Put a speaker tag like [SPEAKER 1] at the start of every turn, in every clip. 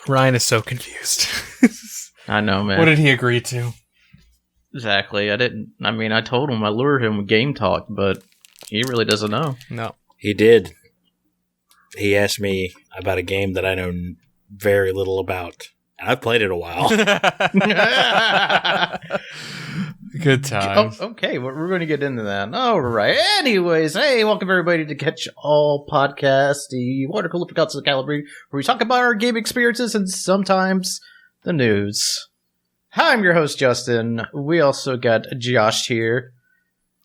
[SPEAKER 1] Ryan is so confused.
[SPEAKER 2] I know, man.
[SPEAKER 1] What did he agree to?
[SPEAKER 2] Exactly. I told him I lured him with game talk, but he really doesn't know.
[SPEAKER 1] No.
[SPEAKER 3] He did. He asked me about a game that I know very little about. And I've played it a while.
[SPEAKER 1] Good times.
[SPEAKER 2] Oh, okay, well, we're going to get into that. All right. Anyways, hey, welcome everybody to Catch All Podcast, the water cooler for cuts of Calibrating, where we talk about our game experiences and sometimes the news. Hi, I'm your host, Justin. We also got Josh here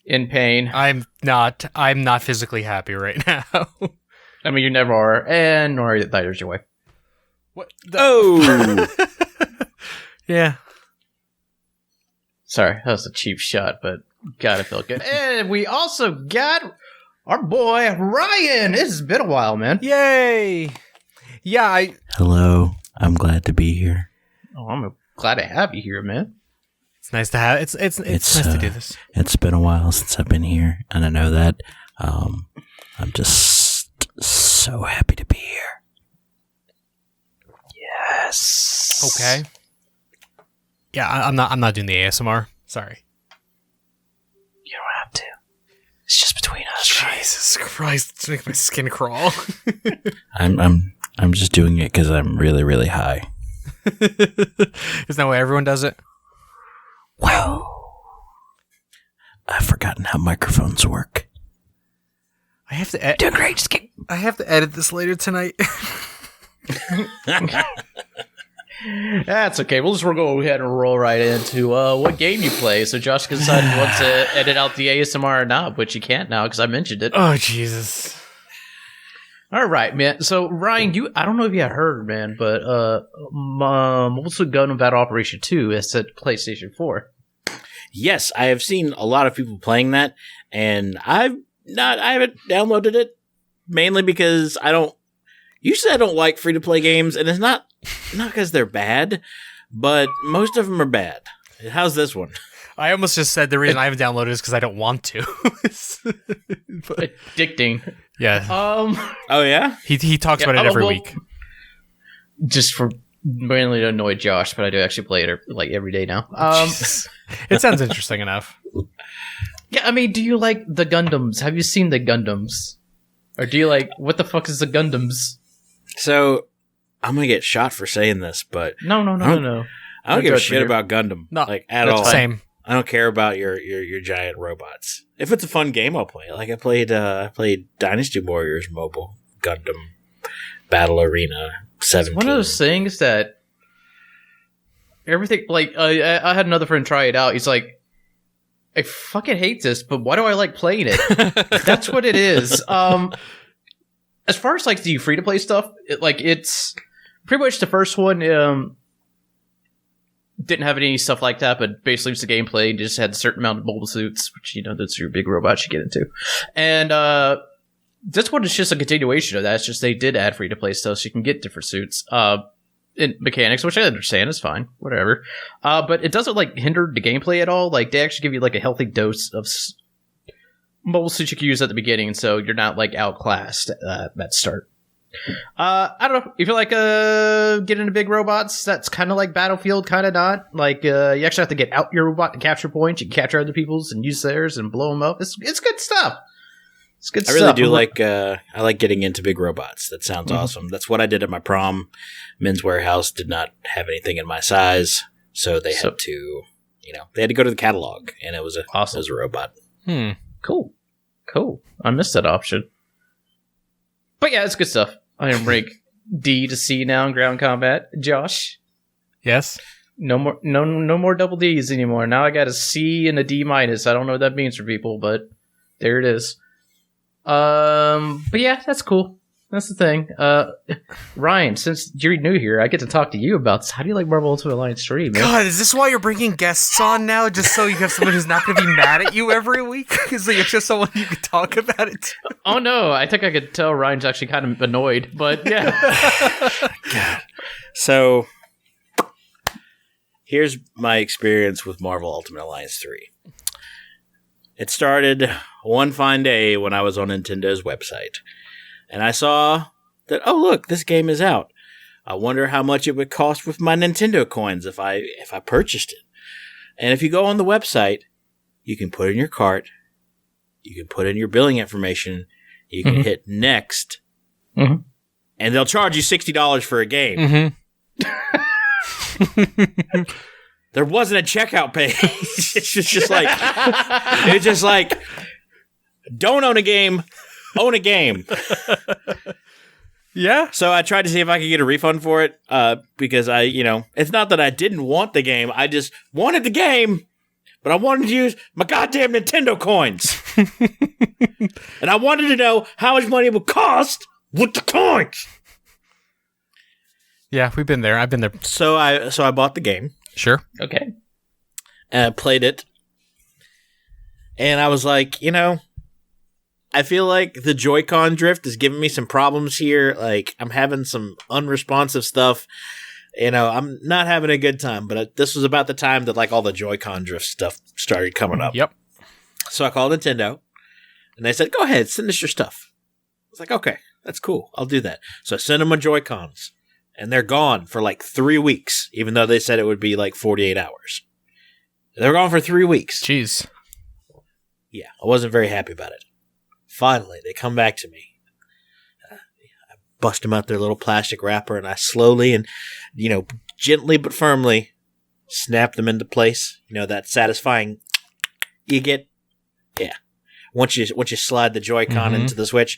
[SPEAKER 2] in pain.
[SPEAKER 1] I'm not physically happy right now.
[SPEAKER 2] I mean, you never are, and nor neither's your wife.
[SPEAKER 1] What?
[SPEAKER 3] Oh!
[SPEAKER 1] Yeah.
[SPEAKER 2] Sorry, that was a cheap shot, but God, it felt good. And we also got our boy, Ryan. It's been a while, man.
[SPEAKER 1] Yay! Yeah,
[SPEAKER 3] Hello. I'm glad to be here.
[SPEAKER 2] Oh, I'm glad to have you here, man.
[SPEAKER 1] It's nice to have. It's nice to do this.
[SPEAKER 3] It's been a while since I've been here, and I know that. I'm just so happy to be here. Yes.
[SPEAKER 1] Okay. Yeah, I'm not doing the ASMR. Sorry.
[SPEAKER 2] You don't have to. It's just between us.
[SPEAKER 1] Jesus Christ, it's making my skin crawl.
[SPEAKER 3] I'm just doing it because I'm really, really high.
[SPEAKER 1] Isn't that why everyone does it?
[SPEAKER 3] Well, I've forgotten how microphones work.
[SPEAKER 1] I have to
[SPEAKER 3] Doing great. Just kidding.
[SPEAKER 1] I have to edit this later tonight.
[SPEAKER 2] That's okay. We'll go ahead and roll right into what game you play. So Josh can decide if he wants to edit out the ASMR or not, which you can't now because I mentioned it.
[SPEAKER 1] Oh, Jesus.
[SPEAKER 2] All right, man. So Ryan, I don't know if you had heard, man, but Mobile Suit Gundam Battle Operation 2 is at PlayStation 4.
[SPEAKER 3] Yes, I have seen a lot of people playing that, and I haven't downloaded it mainly because I don't like free to play games, and it's not because they're bad, but most of them are bad. How's this one?
[SPEAKER 1] I almost just said the reason I haven't downloaded is because I don't want to. But,
[SPEAKER 2] Addicting.
[SPEAKER 1] yeah.
[SPEAKER 3] Oh yeah?
[SPEAKER 1] He talks about it every week.
[SPEAKER 2] Just for mainly to annoy Josh, but I do actually play it like every day now.
[SPEAKER 1] It sounds interesting enough.
[SPEAKER 2] Yeah, I mean, do you like the Gundams? Have you seen the Gundams? Or do you like, what the fuck is the Gundams?
[SPEAKER 3] So, I'm gonna get shot for saying this, but
[SPEAKER 2] No.
[SPEAKER 3] I don't give a shit about Gundam, at all.
[SPEAKER 1] Same.
[SPEAKER 3] I don't care about your giant robots. If it's a fun game, I'll play it. Like I played Dynasty Warriors Mobile Gundam Battle Arena 17.
[SPEAKER 2] It's one of those things that everything, like, I had another friend try it out. He's like, I fucking hate this, but why do I like playing it? That's what it is. As far as like the free to play stuff, it's pretty much the first one. Didn't have any stuff like that, but basically it's the gameplay. Just had a certain amount of mobile suits, which that's your big robots you get into, and this one is just a continuation of that. It's just they did add free to play stuff, so you can get different suits, in mechanics, which I understand is fine, whatever. But it doesn't like hinder the gameplay at all. Like they actually give you like a healthy dose of mobile suits you can use at the beginning, so you're not like outclassed at start. I don't know if you like getting into big robots. That's kind of like Battlefield, kind of not. Like you actually have to get out your robot to capture points. You can capture other people's and use theirs and blow them up. It's good stuff. It's good stuff.
[SPEAKER 3] I really do like I like getting into big robots. That sounds awesome. That's what I did at my prom. Men's Warehouse did not have anything in my size, so they had to, they had to go to the catalog, and it was a robot.
[SPEAKER 2] Cool. I missed that option. But yeah, it's good stuff. I am rank D to C now in ground combat. Josh?
[SPEAKER 1] Yes?
[SPEAKER 2] No more double Ds anymore. Now I got a C and a D minus. I don't know what that means for people, but there it is. But yeah, that's cool. That's the thing. Ryan, since you're new here, I get to talk to you about this. How do you like Marvel Ultimate Alliance 3, man?
[SPEAKER 1] God, is this why you're bringing guests on now? Just so you have someone who's not going to be mad at you every week? Because you're just someone you can talk about it to?
[SPEAKER 2] Oh, no. I think I could tell Ryan's actually kind of annoyed, but yeah.
[SPEAKER 3] God. So, here's my experience with Marvel Ultimate Alliance 3. It started one fine day when I was on Nintendo's website. And I saw that, oh, look, this game is out. I wonder how much it would cost with my Nintendo coins if I purchased it. And if you go on the website, you can put in your cart, you can put in your billing information, you can hit next, and they'll charge you $60 for a game. There wasn't a checkout page. It's just like, don't own a game, own a game.
[SPEAKER 1] Yeah.
[SPEAKER 3] So I tried to see if I could get a refund for it, because it's not that I didn't want the game. I just wanted the game, but I wanted to use my goddamn Nintendo coins. And I wanted to know how much money it would cost with the coins.
[SPEAKER 1] Yeah, we've been there. I've been there.
[SPEAKER 3] So I bought the game.
[SPEAKER 1] Sure.
[SPEAKER 2] Okay.
[SPEAKER 3] And I played it. And I was like, I feel like the Joy-Con drift is giving me some problems here. Like, I'm having some unresponsive stuff. I'm not having a good time. But this was about the time that, like, all the Joy-Con drift stuff started coming up.
[SPEAKER 1] Yep.
[SPEAKER 3] So I called Nintendo. And they said, go ahead, send us your stuff. I was like, okay, that's cool. I'll do that. So I sent them my Joy-Cons. And they're gone for like 3 weeks, even though they said it would be like 48 hours. They're gone for 3 weeks.
[SPEAKER 1] Jeez.
[SPEAKER 3] Yeah, I wasn't very happy about it. Finally, they come back to me. I bust them out their little plastic wrapper, and I slowly and, gently but firmly snap them into place. That satisfying you get. Yeah. Once you slide the Joy-Con into the Switch.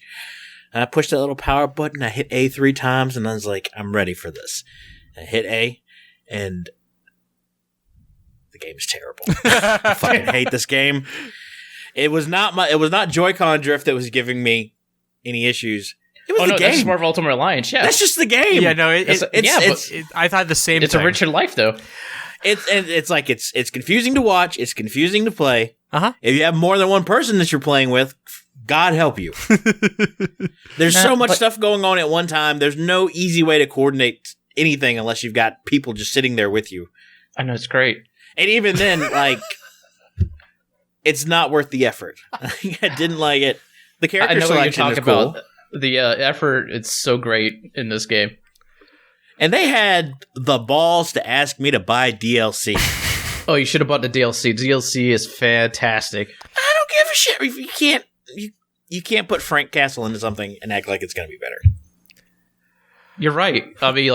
[SPEAKER 3] And I pushed that little power button. I hit A 3 times, and I was like, I'm ready for this. I hit A, and the game is terrible. I fucking hate this game. It was not Joy-Con drift that was giving me any issues. It was the game.
[SPEAKER 2] That's Marvel Ultimate Alliance. Yeah,
[SPEAKER 3] that's just the game.
[SPEAKER 1] Yeah, no, I thought the same.
[SPEAKER 2] It's
[SPEAKER 1] thing.
[SPEAKER 2] a richer life, though.
[SPEAKER 3] It's confusing to watch. It's confusing to play. If you have more than one person that you're playing with, God help you. There's so much stuff going on at one time. There's no easy way to coordinate anything unless you've got people just sitting there with you.
[SPEAKER 2] I know, it's great.
[SPEAKER 3] And even then, it's not worth the effort. I didn't like it. The character selection is cool.
[SPEAKER 2] About the effort, it's so great in this game.
[SPEAKER 3] And they had the balls to ask me to buy DLC.
[SPEAKER 2] Oh, you should have bought the DLC. DLC is fantastic.
[SPEAKER 3] I don't give a shit. You can't put Frank Castle into something and act like it's going to be better.
[SPEAKER 2] You're right. I mean,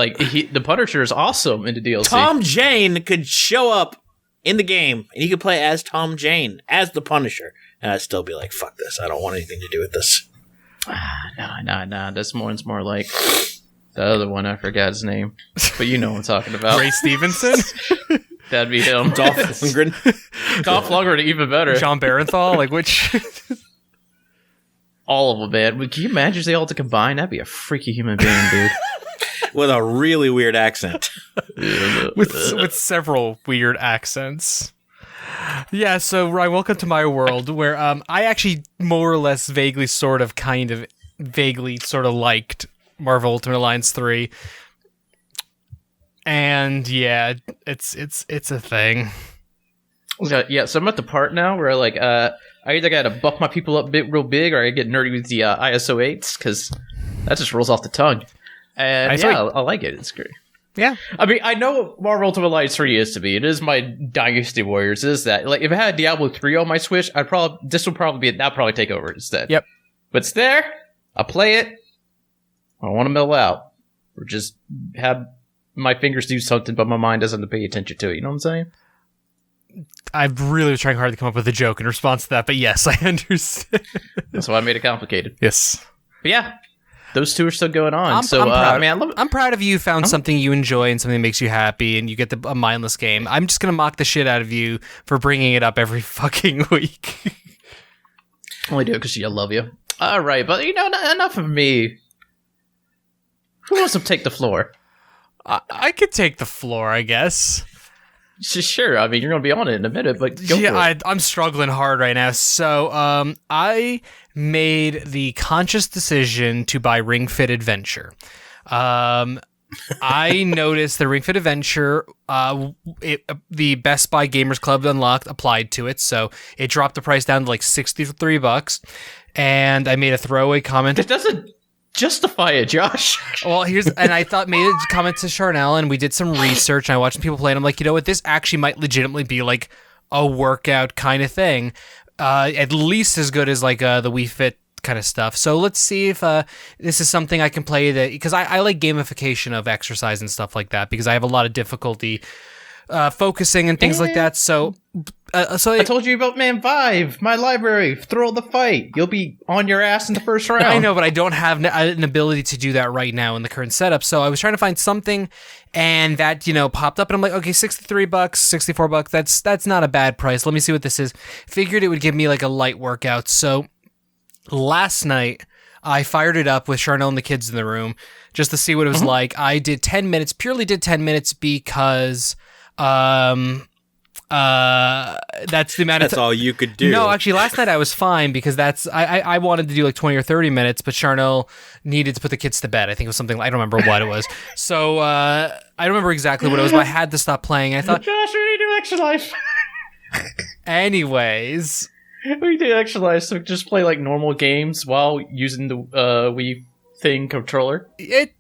[SPEAKER 2] the Punisher is awesome in the DLC.
[SPEAKER 3] Tom Jane could show up in the game, and you could play as Tom Jane, as the Punisher, and I'd still be like, fuck this. I don't want anything to do with this.
[SPEAKER 2] Nah. This one's more like the other one. I forgot his name. But you know what I'm talking about.
[SPEAKER 1] Ray Stevenson?
[SPEAKER 2] That'd be him.
[SPEAKER 3] Dolph Lundgren.
[SPEAKER 2] Dolph Lundgren, even better.
[SPEAKER 1] John Barenthal? Like, which...
[SPEAKER 2] All of them, man. Can you imagine if they all to combine? That'd be a freaky human being, dude.
[SPEAKER 3] With a really weird accent.
[SPEAKER 1] with several weird accents. Yeah, so Ryan, welcome to my world, where I actually more or less vaguely sort of liked Marvel Ultimate Alliance 3. And yeah, it's a thing.
[SPEAKER 2] Yeah, so I'm at the part now where I either gotta buff my people up real big, or I get nerdy with the ISO 8s, because that just rolls off the tongue. And I like it. It's great.
[SPEAKER 1] Yeah.
[SPEAKER 2] I mean, I know what Marvel Ultimate Alliance 3 is to me. It is my Dynasty Warriors. It is that. Like, if I had Diablo 3 on my Switch, that'd probably take over instead.
[SPEAKER 1] Yep.
[SPEAKER 2] But it's there. I play it. I don't want to mill out. Or just have my fingers do something, but my mind doesn't pay attention to it. You know what I'm saying?
[SPEAKER 1] I'm really trying hard to come up with a joke in response to that, but yes, I understand.
[SPEAKER 2] That's why I made it complicated.
[SPEAKER 1] Yes.
[SPEAKER 2] But yeah, those two are still going on.
[SPEAKER 1] I'm proud.
[SPEAKER 2] I love it.
[SPEAKER 1] I'm proud of you. Found something you enjoy and something that makes you happy, and you get a mindless game. I'm just gonna mock the shit out of you for bringing it up every fucking week.
[SPEAKER 2] Only do it because I love you. All right, but enough of me. Who wants to take the floor?
[SPEAKER 1] I could take the floor, I guess.
[SPEAKER 2] Sure. I mean, you're going to be on it in a minute, but go for it.
[SPEAKER 1] I'm struggling hard right now. So I made the conscious decision to buy Ring Fit Adventure. I noticed the Ring Fit Adventure, the Best Buy Gamers Club Unlocked applied to it, so it dropped the price down to like $63, and I made a throwaway comment.
[SPEAKER 2] It doesn't Justify it, Josh.
[SPEAKER 1] Well, and I thought made a comment to Charnel, and we did some research, and I watched people play, and I'm like, you know what, this actually might legitimately be like a workout kind of thing, at least as good as like the Wii Fit kind of stuff. So let's see if this is something I can play, that because I like gamification of exercise and stuff like that, because I have a lot of difficulty focusing and things like that. So
[SPEAKER 2] I told you about Man 5, my library. Throw the fight. You'll be on your ass in the first round.
[SPEAKER 1] I know, but I don't have an ability to do that right now in the current setup. So I was trying to find something, and that, popped up, and I'm like, okay, $63, $64. That's not a bad price. Let me see what this is. Figured it would give me like a light workout. So last night I fired it up with Charnel and the kids in the room just to see what it was like. I did 10 minutes, purely did 10 minutes because that's the amount of
[SPEAKER 3] That's all you could do.
[SPEAKER 1] No, actually, last night I was fine because I wanted to do like 20 or 30 minutes, but Charnel needed to put the kids to bed. I think it was something, I don't remember what it was. So I don't remember exactly what it was, but I had to stop playing. I thought,
[SPEAKER 2] Josh, we need to do extra life.
[SPEAKER 1] Anyways,
[SPEAKER 2] we do extra life, so just play like normal games while using the Wii thing controller.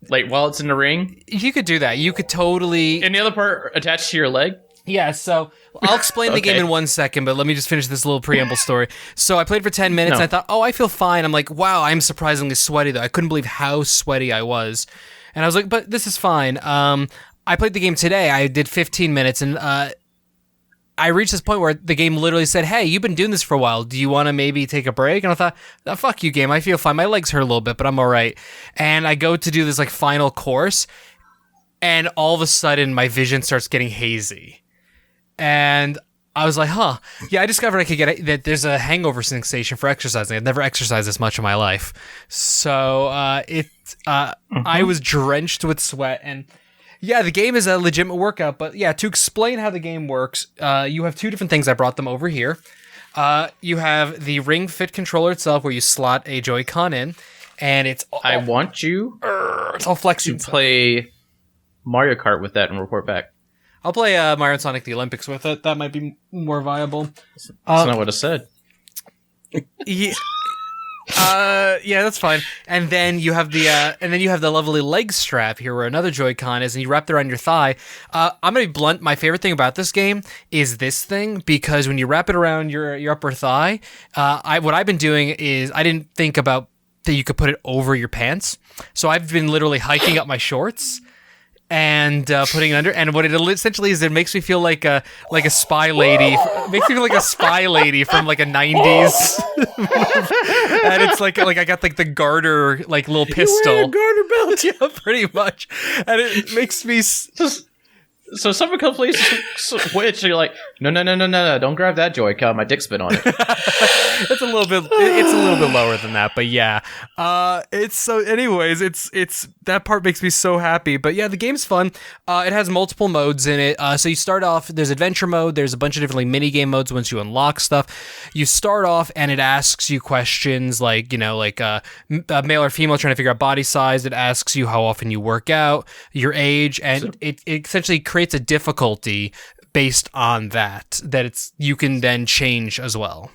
[SPEAKER 2] Like while it's in the ring.
[SPEAKER 1] You could do that. You could totally.
[SPEAKER 2] And the other part attached to your leg.
[SPEAKER 1] Yeah, so I'll explain the game in 1 second, but let me just finish this little preamble story. So I played for 10 minutes, and I thought, oh, I feel fine. I'm like, wow, I'm surprisingly sweaty, though. I couldn't believe how sweaty I was. And I was like, but this is fine. I played the game today. I did 15 minutes, and I reached this point where the game literally said, hey, you've been doing this for a while. Do you want to maybe take a break? And I thought, oh, fuck you, game. I feel fine. My legs hurt a little bit, but I'm all right. And I go to do this like final course, and all of a sudden, my vision starts getting hazy. And I was like, huh. Yeah, I discovered I could get that there's a hangover sensation for exercising. I've never exercised this much in my life. So I was drenched with sweat. And yeah, the game is a legitimate workout. But yeah, to explain how the game works, you have two different things. I brought them over here. You have the Ring Fit controller itself, where you slot a Joy-Con in. And it's all,
[SPEAKER 2] I want you
[SPEAKER 1] it's all flexing.
[SPEAKER 2] to play Mario Kart with that and report back.
[SPEAKER 1] I'll play Mario and Sonic the Olympics with it. That might be more viable.
[SPEAKER 2] That's not what I said.
[SPEAKER 1] Yeah, yeah, that's fine. And then you have the lovely leg strap here, where another Joy-Con is, and you wrap it around your thigh. I'm gonna be blunt. My favorite thing about this game is this thing, because when you wrap it around your upper thigh, what I've been doing is I didn't think about that you could put it over your pants, so I've been literally hiking up my shorts and putting it under, and what it essentially is, it makes me feel like a spy lady. Makes me feel like a spy lady from like a 90s. And it's like I got like the garter, like little pistol.
[SPEAKER 3] You wear a garter belt.
[SPEAKER 1] Yeah, pretty much. And it makes me.
[SPEAKER 2] So someone comes plays Switch, and you're like, no, don't grab that Joy-Con. My dick's been on it.
[SPEAKER 1] It's a little bit lower than that, but yeah. Anyways, it's that part makes me so happy. But yeah, the game's fun. It has multiple modes in it. So you start off, there's adventure mode, there's a bunch of different like mini game modes once you unlock stuff. You start off and it asks you questions like, male or female, trying to figure out body size. It asks you how often you work out, your age, and it essentially creates a difficulty based on that you can then change as well.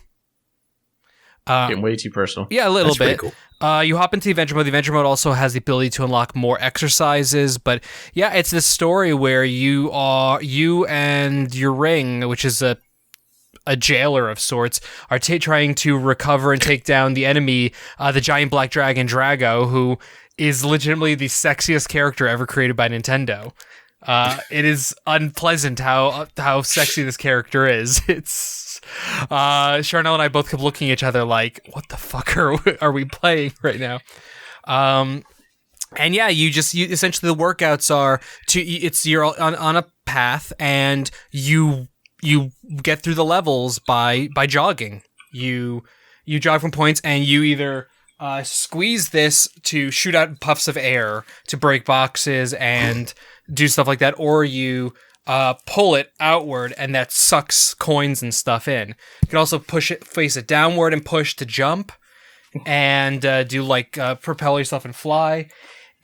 [SPEAKER 2] Getting way too personal.
[SPEAKER 1] Yeah, a little
[SPEAKER 3] That's
[SPEAKER 1] bit.
[SPEAKER 3] Cool.
[SPEAKER 1] You hop into the adventure mode. The adventure mode also has the ability to unlock more exercises, but yeah, it's this story where you and your ring, which is a jailer of sorts, are trying to recover and take down the enemy, the giant black dragon Drago, who is legitimately the sexiest character ever created by Nintendo. It is unpleasant how sexy this character is. It's Charnel and I both kept looking at each other like, what the fuck are we playing right now? And yeah, you essentially the workouts are you're on a path, and you get through the levels by jogging. You jog from points, and you either squeeze this to shoot out puffs of air to break boxes and do stuff like that, or you pull it outward, and that sucks coins and stuff in. You can also face it downward and push to jump, and do like propel yourself and fly.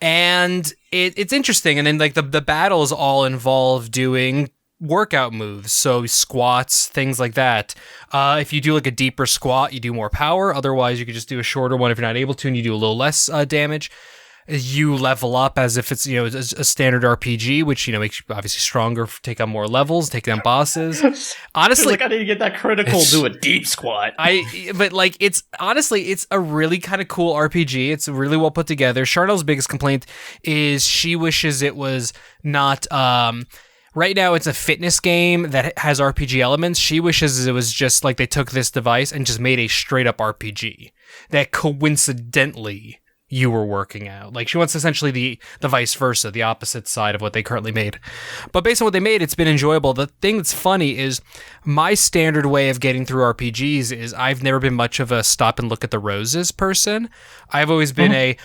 [SPEAKER 1] And it's interesting. And then like the battles all involve doing workout moves, so squats, things like that. If you do like a deeper squat, you do more power. Otherwise, you could just do a shorter one if you're not able to, and you do a little less damage. You level up as if it's, a standard RPG, which, makes you obviously stronger, take on more levels, take down bosses. Honestly,
[SPEAKER 2] I need to get that critical, do a deep squat.
[SPEAKER 1] It's a really kind of cool RPG. It's really well put together. Charnel's biggest complaint is she wishes it was not, right now it's a fitness game that has RPG elements. She wishes it was just like they took this device and just made a straight up RPG that coincidentally you were working out. Like, she wants essentially the vice versa, the opposite side of what they currently made. But based on what they made, it's been enjoyable. The thing that's funny is my standard way of getting through RPGs is I've never been much of a stop and look at the roses person. I've always been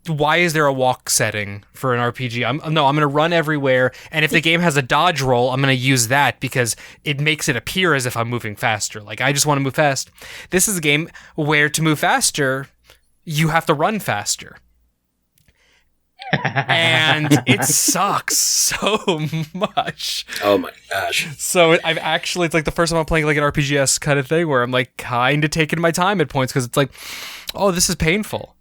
[SPEAKER 1] why is there a walk setting for an RPG? I'm going to run everywhere, and if the game has a dodge roll, I'm going to use that because it makes it appear as if I'm moving faster. Like, I just want to move fast. This is a game where to move faster, you have to run faster. And it sucks so much.
[SPEAKER 3] Oh my gosh.
[SPEAKER 1] So I've actually, it's like the first time I'm playing like an RPGs kind of thing where I'm like kind of taking my time at points because it's like, oh, this is painful.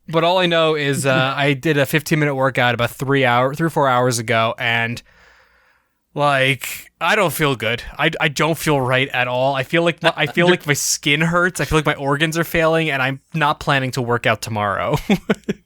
[SPEAKER 1] But all I know is I did a 15-minute workout about 3 or 4 hours ago, and like, I don't feel good. I don't feel right at all. I feel like my skin hurts. I feel like my organs are failing, and I'm not planning to work out tomorrow.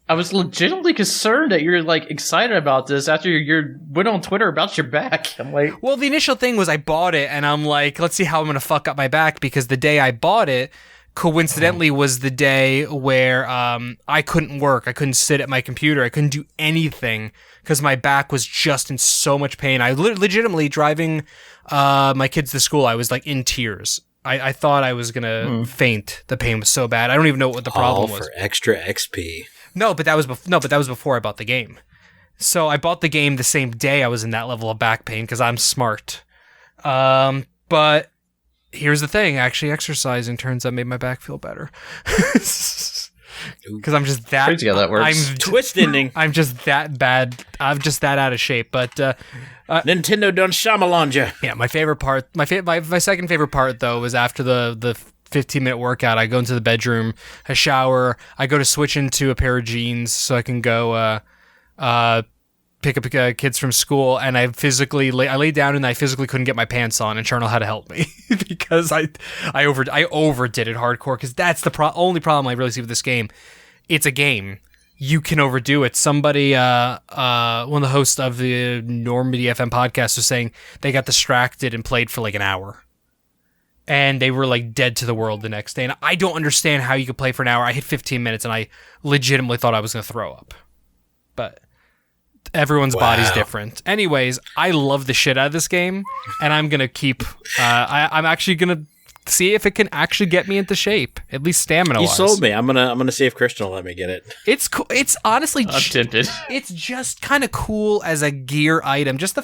[SPEAKER 2] I was legitimately concerned that you're like excited about this after you went on Twitter about your back. I'm like,
[SPEAKER 1] well, the initial thing was I bought it, and I'm like, let's see how I'm gonna fuck up my back, because the day I bought it coincidentally was the day where I couldn't work. I couldn't sit at my computer. I couldn't do anything because my back was just in so much pain. I legitimately driving my kids to school, I was like in tears. I thought I was gonna faint. The pain was so bad. I don't even know what the problem was.
[SPEAKER 3] All for extra XP.
[SPEAKER 1] No, but that was before I bought the game. So I bought the game the same day I was in that level of back pain because I'm smart. But here's the thing, actually exercising turns out made my back feel better. Because I'm just that...
[SPEAKER 2] Crazy how that works.
[SPEAKER 3] Twist ending.
[SPEAKER 1] I'm just that bad. I'm just that out of shape. But
[SPEAKER 3] Nintendo done Shyamalan ya.
[SPEAKER 1] Yeah, my favorite part... My second favorite part, though, was after the 15-minute workout. I go into the bedroom, I shower, I go to switch into a pair of jeans so I can go... pick up kids from school, and I laid down and I physically couldn't get my pants on, and Charnel had to help me because I overdid it hardcore, because that's the only problem I really see with this game. It's a game. You can overdo it. Somebody, one of the hosts of the Normandy FM podcast was saying they got distracted and played for like an hour. And they were like dead to the world the next day. And I don't understand how you could play for an hour. I hit 15 minutes and I legitimately thought I was going to throw up. But everyone's body's different. Anyways, I love the shit out of this game, and I'm gonna keep. I'm actually gonna see if it can actually get me into shape, at least stamina-wise.
[SPEAKER 3] You sold me. I'm gonna see if Christian will let me get it.
[SPEAKER 1] It's cool. It's honestly,
[SPEAKER 2] I'm tempted.
[SPEAKER 1] It's just kind of cool as a gear item. Just the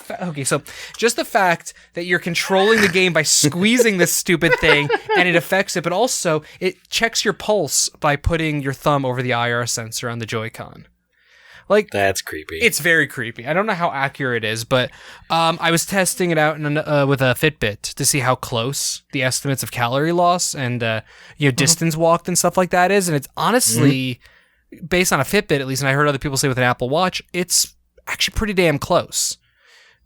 [SPEAKER 1] fact that you're controlling the game by squeezing this stupid thing, and it affects it, but also it checks your pulse by putting your thumb over the IR sensor on the Joy-Con. Like,
[SPEAKER 3] that's creepy.
[SPEAKER 1] It's very creepy. I don't know how accurate it is, but I was testing it out with a Fitbit to see how close the estimates of calorie loss and distance walked and stuff like that is, and it's honestly based on a Fitbit at least, and I heard other people say with an Apple Watch, it's actually pretty damn close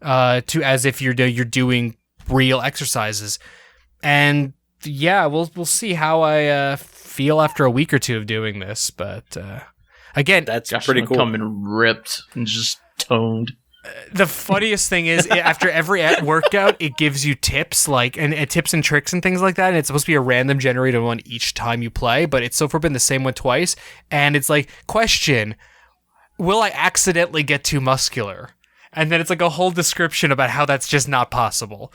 [SPEAKER 1] to as if you're doing real exercises. And yeah, we'll see how I feel after a week or two of doing this, but. Again,
[SPEAKER 3] that's pretty cool.
[SPEAKER 2] Coming ripped and just toned.
[SPEAKER 1] The funniest thing is, after every workout, it gives you tips and tips and tricks and things like that. And it's supposed to be a random generated one each time you play, but it's so far been the same one twice. And it's like, question: will I accidentally get too muscular? And then it's like a whole description about how that's just not possible.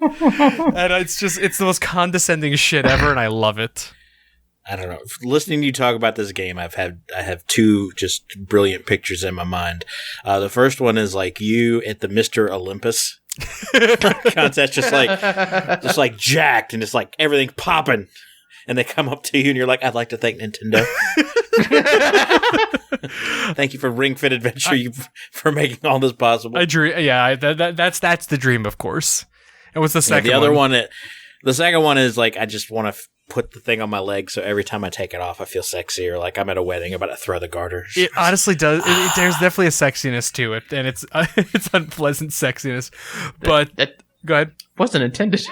[SPEAKER 1] And it's the most condescending shit ever, and I love it.
[SPEAKER 3] I don't know. Listening to you talk about this game, I have two just brilliant pictures in my mind. The first one is like you at the Mr. Olympus contest, just like jacked and just like everything popping, and they come up to you and you're like, "I'd like to thank Nintendo Thank you for Ring Fit Adventure for making all this possible.
[SPEAKER 1] That's the dream, of course. And what's the second
[SPEAKER 3] the
[SPEAKER 1] one?
[SPEAKER 3] other one? The second one is like I just want to put the thing on my leg, so every time I take it off, I feel sexy, or like I'm at a wedding about to throw the garters.
[SPEAKER 1] It honestly does. There's definitely a sexiness to it, and it's unpleasant sexiness. But
[SPEAKER 2] that
[SPEAKER 1] go ahead.
[SPEAKER 2] Wasn't intended.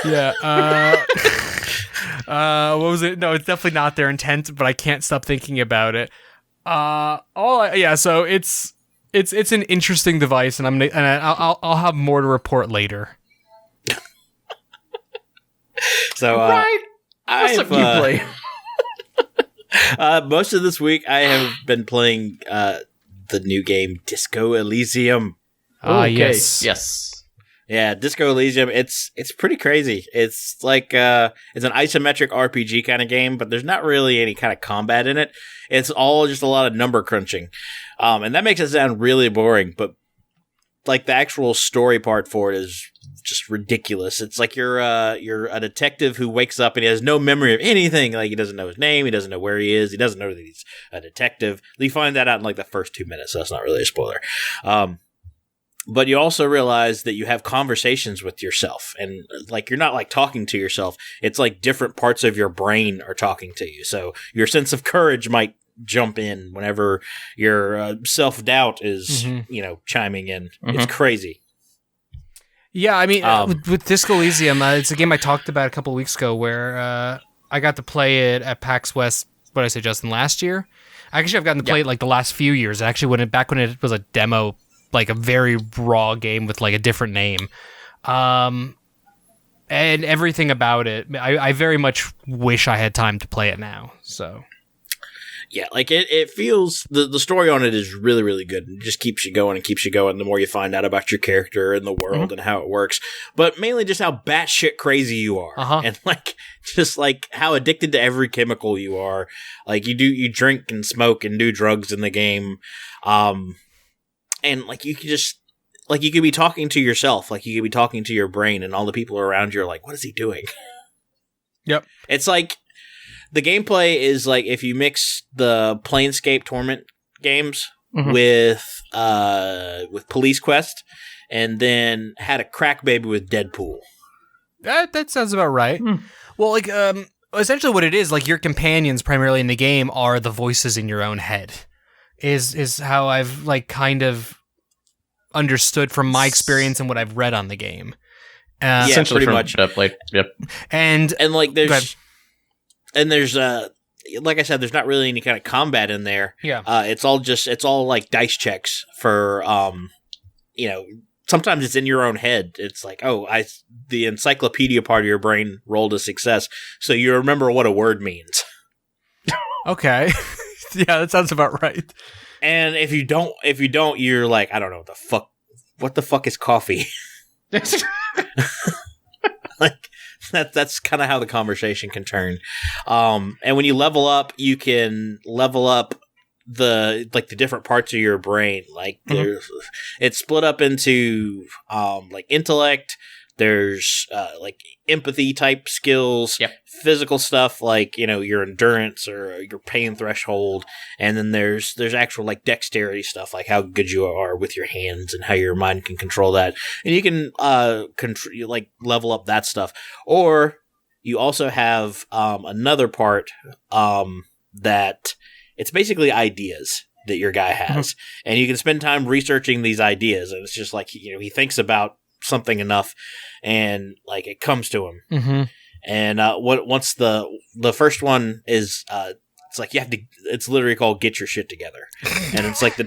[SPEAKER 1] Yeah. What was it? No, it's definitely not their intent, but I can't stop thinking about it. So it's an interesting device, and I'll have more to report later.
[SPEAKER 3] So,
[SPEAKER 2] right. What's up, you play?
[SPEAKER 3] Most of this week, I have been playing the new game Disco Elysium.
[SPEAKER 2] Okay.
[SPEAKER 1] Yes.
[SPEAKER 3] Yeah, Disco Elysium. It's pretty crazy. It's like it's an isometric RPG kind of game, but there's not really any kind of combat in it. It's all just a lot of number crunching, and that makes it sound really boring. But like the actual story part for it is just ridiculous. It's like you're a detective who wakes up and he has no memory of anything. Like he doesn't know his name, he doesn't know where he is, he doesn't know that he's a detective. You find that out in like the first 2 minutes, so that's not really a spoiler. But you also realize that you have conversations with yourself, and like you're not like talking to yourself. It's like different parts of your brain are talking to you. So your sense of courage might jump in whenever your self-doubt is, chiming in.
[SPEAKER 2] Mm-hmm.
[SPEAKER 3] It's crazy.
[SPEAKER 1] Yeah, I mean, with Disco Elysium, it's a game I talked about a couple of weeks ago where I got to play it at PAX West, what did I say, Justin, last year? Actually, I've gotten to play it like the last few years. Actually, back when it was a demo, like a very raw game with like a different name. And everything about it, I very much wish I had time to play it now, so...
[SPEAKER 3] Yeah, like it feels the story on it is really, really good. It just keeps you going and keeps you going the more you find out about your character and the world and how it works. But mainly just how batshit crazy you are. And like just like how addicted to every chemical you are. Like you drink and smoke and do drugs in the game. And like you could just like you could be talking to yourself, like you could be talking to your brain, and all the people around you are like, what is he doing?
[SPEAKER 1] Yep.
[SPEAKER 3] It's like the gameplay is like if you mix the Planescape Torment games with Police Quest, and then had a crack baby with Deadpool.
[SPEAKER 1] That sounds about right. Well, like essentially what it is, like your companions primarily in the game are the voices in your own head. Is how I've like kind of understood from my experience and what I've read on the game.
[SPEAKER 3] Yeah,
[SPEAKER 2] essentially
[SPEAKER 3] pretty much.
[SPEAKER 2] Yep.
[SPEAKER 1] And
[SPEAKER 3] like there's like I said, there's not really any kind of combat in there.
[SPEAKER 1] Yeah.
[SPEAKER 3] It's all like dice checks for sometimes it's in your own head. It's like, the encyclopedia part of your brain rolled a success, so you remember what a word means.
[SPEAKER 1] Okay. Yeah, that sounds about right.
[SPEAKER 3] And if you don't, you're like, I don't know what the fuck is coffee? Like that's kind of how the conversation can turn. And when you level up, you can level up the different parts of your brain. Like it's split up into like intellect. There's like empathy type skills, physical stuff like your endurance or your pain threshold, and then there's actual like dexterity stuff like how good you are with your hands and how your mind can control that, and you can like level up that stuff. Or you also have another part that it's basically ideas that your guy has, and you can spend time researching these ideas, and it's just like he thinks about something enough and like it comes to him. And once the first one is it's like it's literally called Get Your Shit Together, and it's like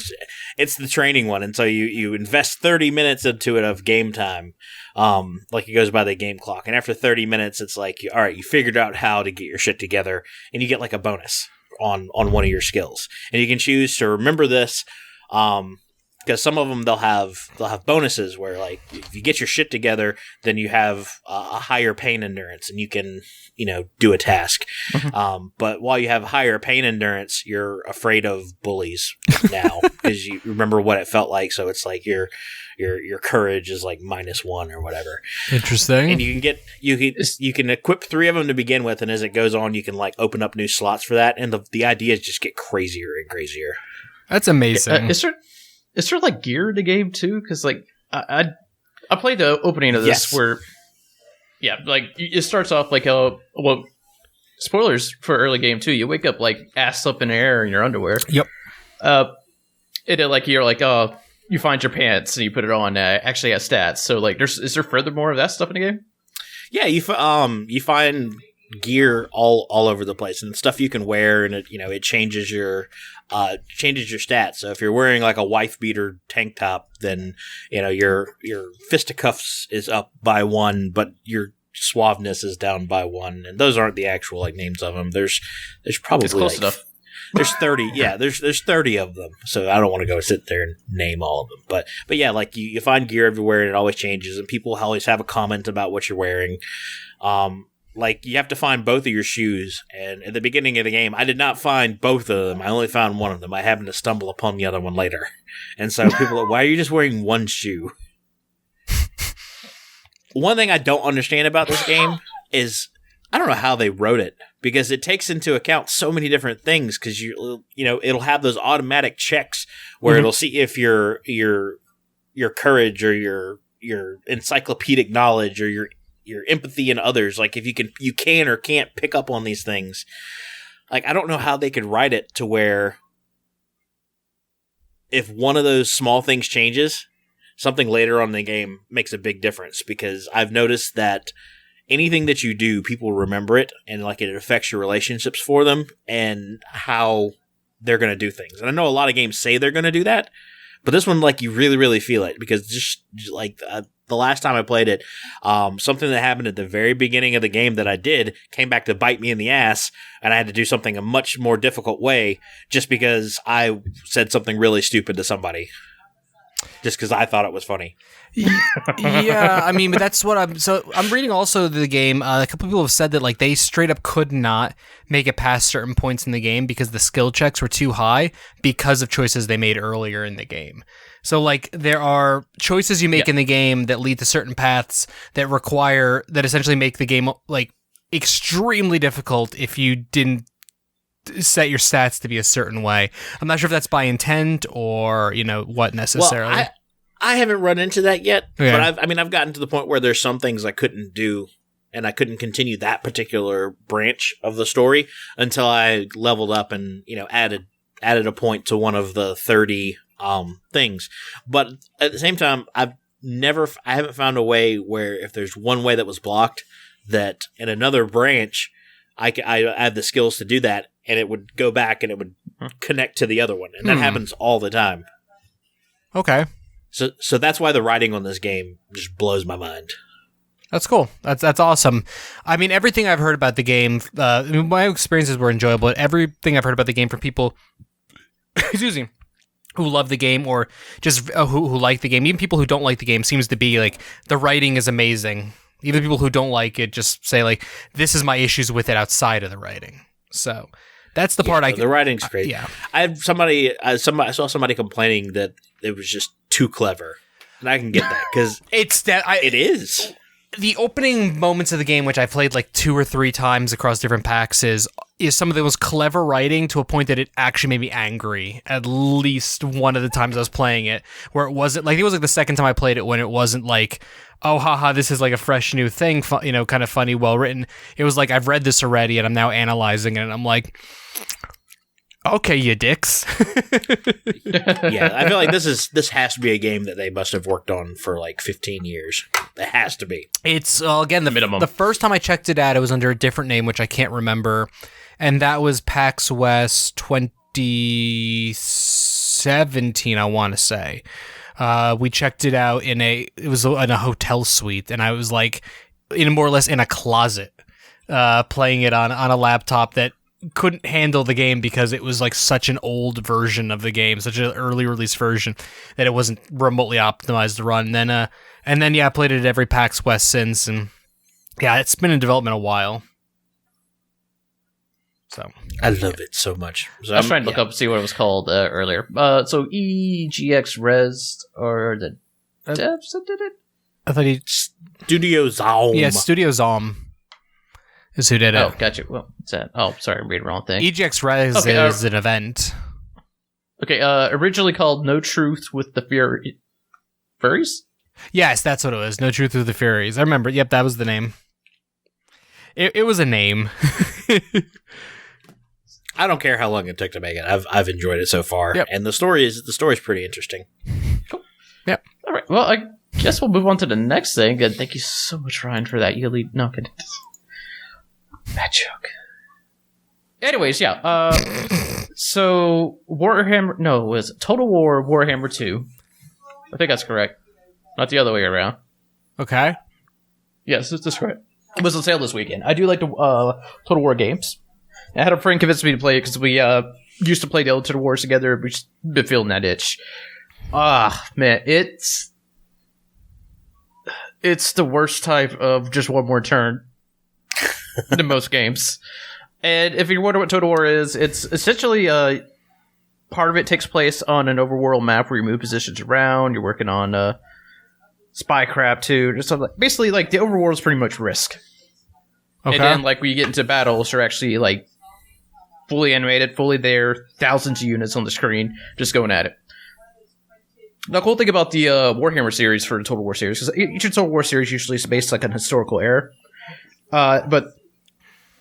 [SPEAKER 3] it's the training one, and so you invest 30 minutes into it of game time, like it goes by the game clock, and after 30 minutes it's like all right, you figured out how to get your shit together, and you get like a bonus on one of your skills, and you can choose to remember this because some of them they'll have bonuses where like if you get your shit together, then you have a higher pain endurance and you can do a task. But while you have higher pain endurance, you're afraid of bullies now because you remember what it felt like. So it's like your courage is like -1 or whatever.
[SPEAKER 1] Interesting.
[SPEAKER 3] And you can equip 3 of them to begin with, and as it goes on, you can like open up new slots for that, and the ideas just get crazier and crazier.
[SPEAKER 1] That's amazing.
[SPEAKER 2] Is there like gear in the game too? Because like I played the opening of this where, like it starts off like spoilers for early game too. You wake up like ass up in the air in your underwear.
[SPEAKER 1] Yep.
[SPEAKER 2] And like you're like you find your pants and you put it on. Actually has stats. So like is there furthermore of that stuff in the game?
[SPEAKER 3] Yeah, you find gear all over the place and stuff you can wear, and it changes your stats. So if you're wearing like a wife beater tank top, then your fisticuffs is up by 1, but your suaveness is down by 1, and those aren't the actual like names of them. There's probably
[SPEAKER 2] it's close
[SPEAKER 3] like,
[SPEAKER 2] enough.
[SPEAKER 3] There's 30. Yeah, there's 30 of them. So I don't want to go sit there and name all of them. But yeah, like you find gear everywhere and it always changes, and people always have a comment about what you're wearing. Like you have to find both of your shoes, and at the beginning of the game, I did not find both of them. I only found one of them. I happened to stumble upon the other one later, and so people are like, "Why are you just wearing one shoe?" One thing I don't understand about this game is I don't know how they wrote it, because it takes into account so many different things. Because it'll have those automatic checks where it'll see if your courage or your encyclopedic knowledge or your empathy in others, like if you can or can't pick up on these things. Like I don't know how they could write it to where if one of those small things changes, something later on in the game makes a big difference. Because I've noticed that anything that you do, people remember it, and like it affects your relationships for them and how they're going to do things. And I know a lot of games say they're going to do that, but this one, like, you really, really feel it, because just like the last time I played it, something that happened at the very beginning of the game that I did came back to bite me in the ass, and I had to do something a much more difficult way just because I said something really stupid to somebody. Just because I thought it was funny.
[SPEAKER 1] Yeah, I mean, but that's what I'm reading also the game. A couple people have said that like they straight up could not make it past certain points in the game because the skill checks were too high because of choices they made earlier in the game. So like there are choices you make in the game that lead to certain paths that essentially make the game like extremely difficult if you didn't set your stats to be a certain way. I'm not sure if that's by intent or what necessarily.
[SPEAKER 3] Well, I haven't run into that yet, but I've gotten to the point where there's some things I couldn't do, and I couldn't continue that particular branch of the story until I leveled up and added a point to one of the 30 things. But at the same time, I haven't found a way where if there's one way that was blocked, that in another branch I had the skills to do that, and it would go back and it would connect to the other one, and that happens all the time. Okay. So that's why the writing on this game just blows my mind.
[SPEAKER 1] That's cool. That's awesome. I mean, everything I've heard about the game, my experiences were enjoyable. Everything I've heard about the game from people, excuse me, who love the game or just who like the game, even people who don't like the game, seems to be like the writing is amazing. Even people who don't like it just say like, this is my issues with it outside of the writing. So that's the part
[SPEAKER 3] the writing's great.
[SPEAKER 1] Yeah.
[SPEAKER 3] I saw somebody complaining that it was just too clever, and I can get that because it is.
[SPEAKER 1] The opening moments of the game, which I played like 2 or 3 times across different packs, is some of the most clever writing to a point that it actually made me angry. At least one of the times I was playing it, where it wasn't like, it was like the second time I played it when it wasn't like, oh haha, this is like a fresh new thing, kind of funny, well written. It was like, I've read this already and I'm now analyzing it, and I'm like, okay, you dicks.
[SPEAKER 3] Yeah, I feel like this has to be a game that they must have worked on for like 15 years. It has to be. It's
[SPEAKER 1] again the
[SPEAKER 2] minimum.
[SPEAKER 1] The first time I checked it out, it was under a different name, which I can't remember, and that was PAX West 2017. I want to say we checked it out in a hotel suite, and I was like more or less in a closet, playing it on a laptop that couldn't handle the game because it was like such an old version of the game, such an early release version that it wasn't remotely optimized to run. And then I played it at every PAX West since, and yeah, it's been in development a while. So
[SPEAKER 3] I love it so much. So
[SPEAKER 2] I was trying to look up and see what it was called earlier. So EGX Res or the devs that did it.
[SPEAKER 1] I thought
[SPEAKER 3] Studio Zom.
[SPEAKER 1] Yeah, Studio Zom is who did it.
[SPEAKER 2] Oh, gotcha. Well, what's that? Oh, sorry, I'm reading the wrong thing.
[SPEAKER 1] EGX Res is an event.
[SPEAKER 2] Okay, originally called No Truth with the Furries?
[SPEAKER 1] Yes, that's what it was. No Truth with the Furies. I remember. Yep, that was the name. It was a name.
[SPEAKER 3] I don't care how long it took to make it. I've enjoyed it so far, and the story's pretty interesting.
[SPEAKER 2] Cool.
[SPEAKER 1] Yep.
[SPEAKER 2] All right. Well, I guess we'll move on to the next thing. And thank you so much, Ryan, for that. You lead. No, good. Bad joke. Anyways, yeah. So Warhammer. No, it was Total War Warhammer 2. I think that's correct. Not the other way around.
[SPEAKER 1] Okay.
[SPEAKER 2] Yes, that's correct. It was on sale this weekend. I do like the Total War games. I had a friend convince me to play it because we used to play the old Total Wars together. We've just been feeling that itch. Man, it's the worst type of just one more turn than most games. And if you wonder what Total War is, it's essentially part of it takes place on an overworld map where you move positions around. You're working on spy crap too. Just something basically like the overworld is pretty much Risk. Okay. And then like when you get into battles, you're actually like fully animated, fully there, thousands of units on the screen, just going at it. The cool thing about the Warhammer series for the Total War series, because each Total War series usually is based like on historical era, but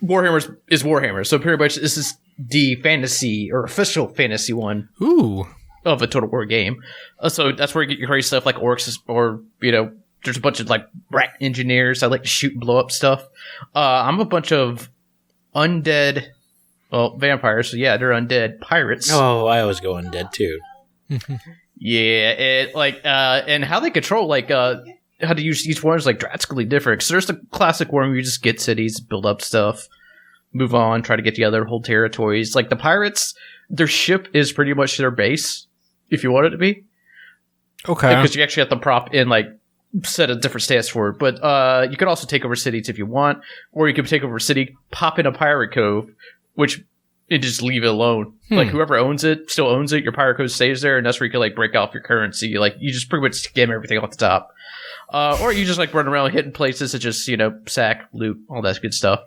[SPEAKER 2] Warhammer is Warhammer, so pretty much this is the fantasy or official fantasy one.
[SPEAKER 1] Ooh.
[SPEAKER 2] Of a Total War game. So that's where you get your crazy stuff like orcs or, there's a bunch of like rat engineers that like to shoot and blow up stuff. I'm a bunch of undead, vampires. So yeah, they're undead pirates.
[SPEAKER 3] Oh, I always go undead too.
[SPEAKER 2] Yeah, and how they control how to use each one is like drastically different. Because there's the classic one where you just get cities, build up stuff, move on, try to get together, hold territories. Like the pirates, their ship is pretty much their base, if you want it to be.
[SPEAKER 1] Okay.
[SPEAKER 2] Because you actually have to prop in set a different stats for it. But you can also take over cities if you want, or you can take over a city, pop in a pirate cove, and just leave it alone. Like whoever owns it still owns it. Your pirate cove stays there, and that's where you can break off your currency. You just pretty much skim everything off the top. Or you just run around hitting places that just sack, loot, all that good stuff.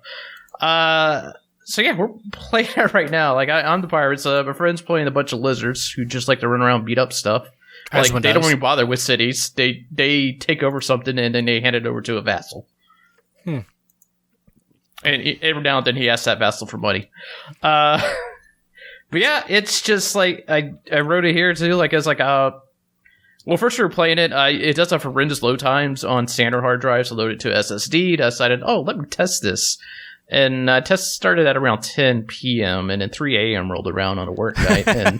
[SPEAKER 2] So yeah, we're playing it right now. I'm the pirates. My friend's playing a bunch of lizards who just like to run around and beat up stuff. They don't even bother with cities. They take over something and then they hand it over to a vassal. And every now and then he asks that vassal for money. But yeah, it's just I wrote it here too. Well, first we were playing it. It does have horrendous load times on standard hard drives. I loaded it to SSD. I decided, let me test this. And test started at around 10 p.m. and then 3 a.m. rolled around on a work night. And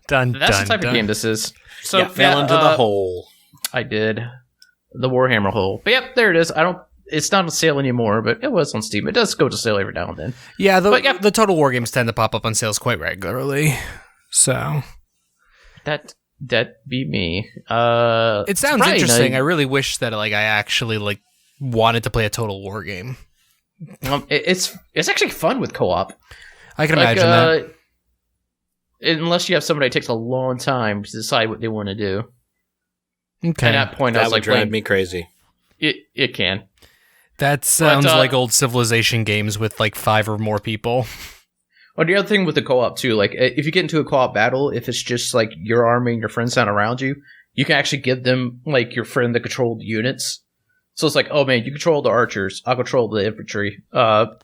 [SPEAKER 2] that's the type of game this is. So
[SPEAKER 3] fell into the hole.
[SPEAKER 2] I did. The Warhammer hole. But yep, there it is. It's not on sale anymore, but it was on Steam. It does go to sale every now and then.
[SPEAKER 1] Yeah, the Total War games tend to pop up on sales quite regularly. So
[SPEAKER 2] that be me.
[SPEAKER 1] It sounds interesting. I really wish that I actually wanted to play a Total War game.
[SPEAKER 2] It's actually fun with co-op.
[SPEAKER 1] I can imagine that.
[SPEAKER 2] Unless you have somebody that takes a long time to decide what they want to do.
[SPEAKER 1] Okay.
[SPEAKER 2] At that point,
[SPEAKER 3] that would drive me crazy.
[SPEAKER 2] It can.
[SPEAKER 1] That sounds like old Civilization games with 5 or more people.
[SPEAKER 2] Well, the other thing with the co-op too, if you get into a co-op battle, if it's just your army and your friends not around you, you can actually give them your friend the controlled units. So it's oh man, you control the archers, I'll control the infantry, or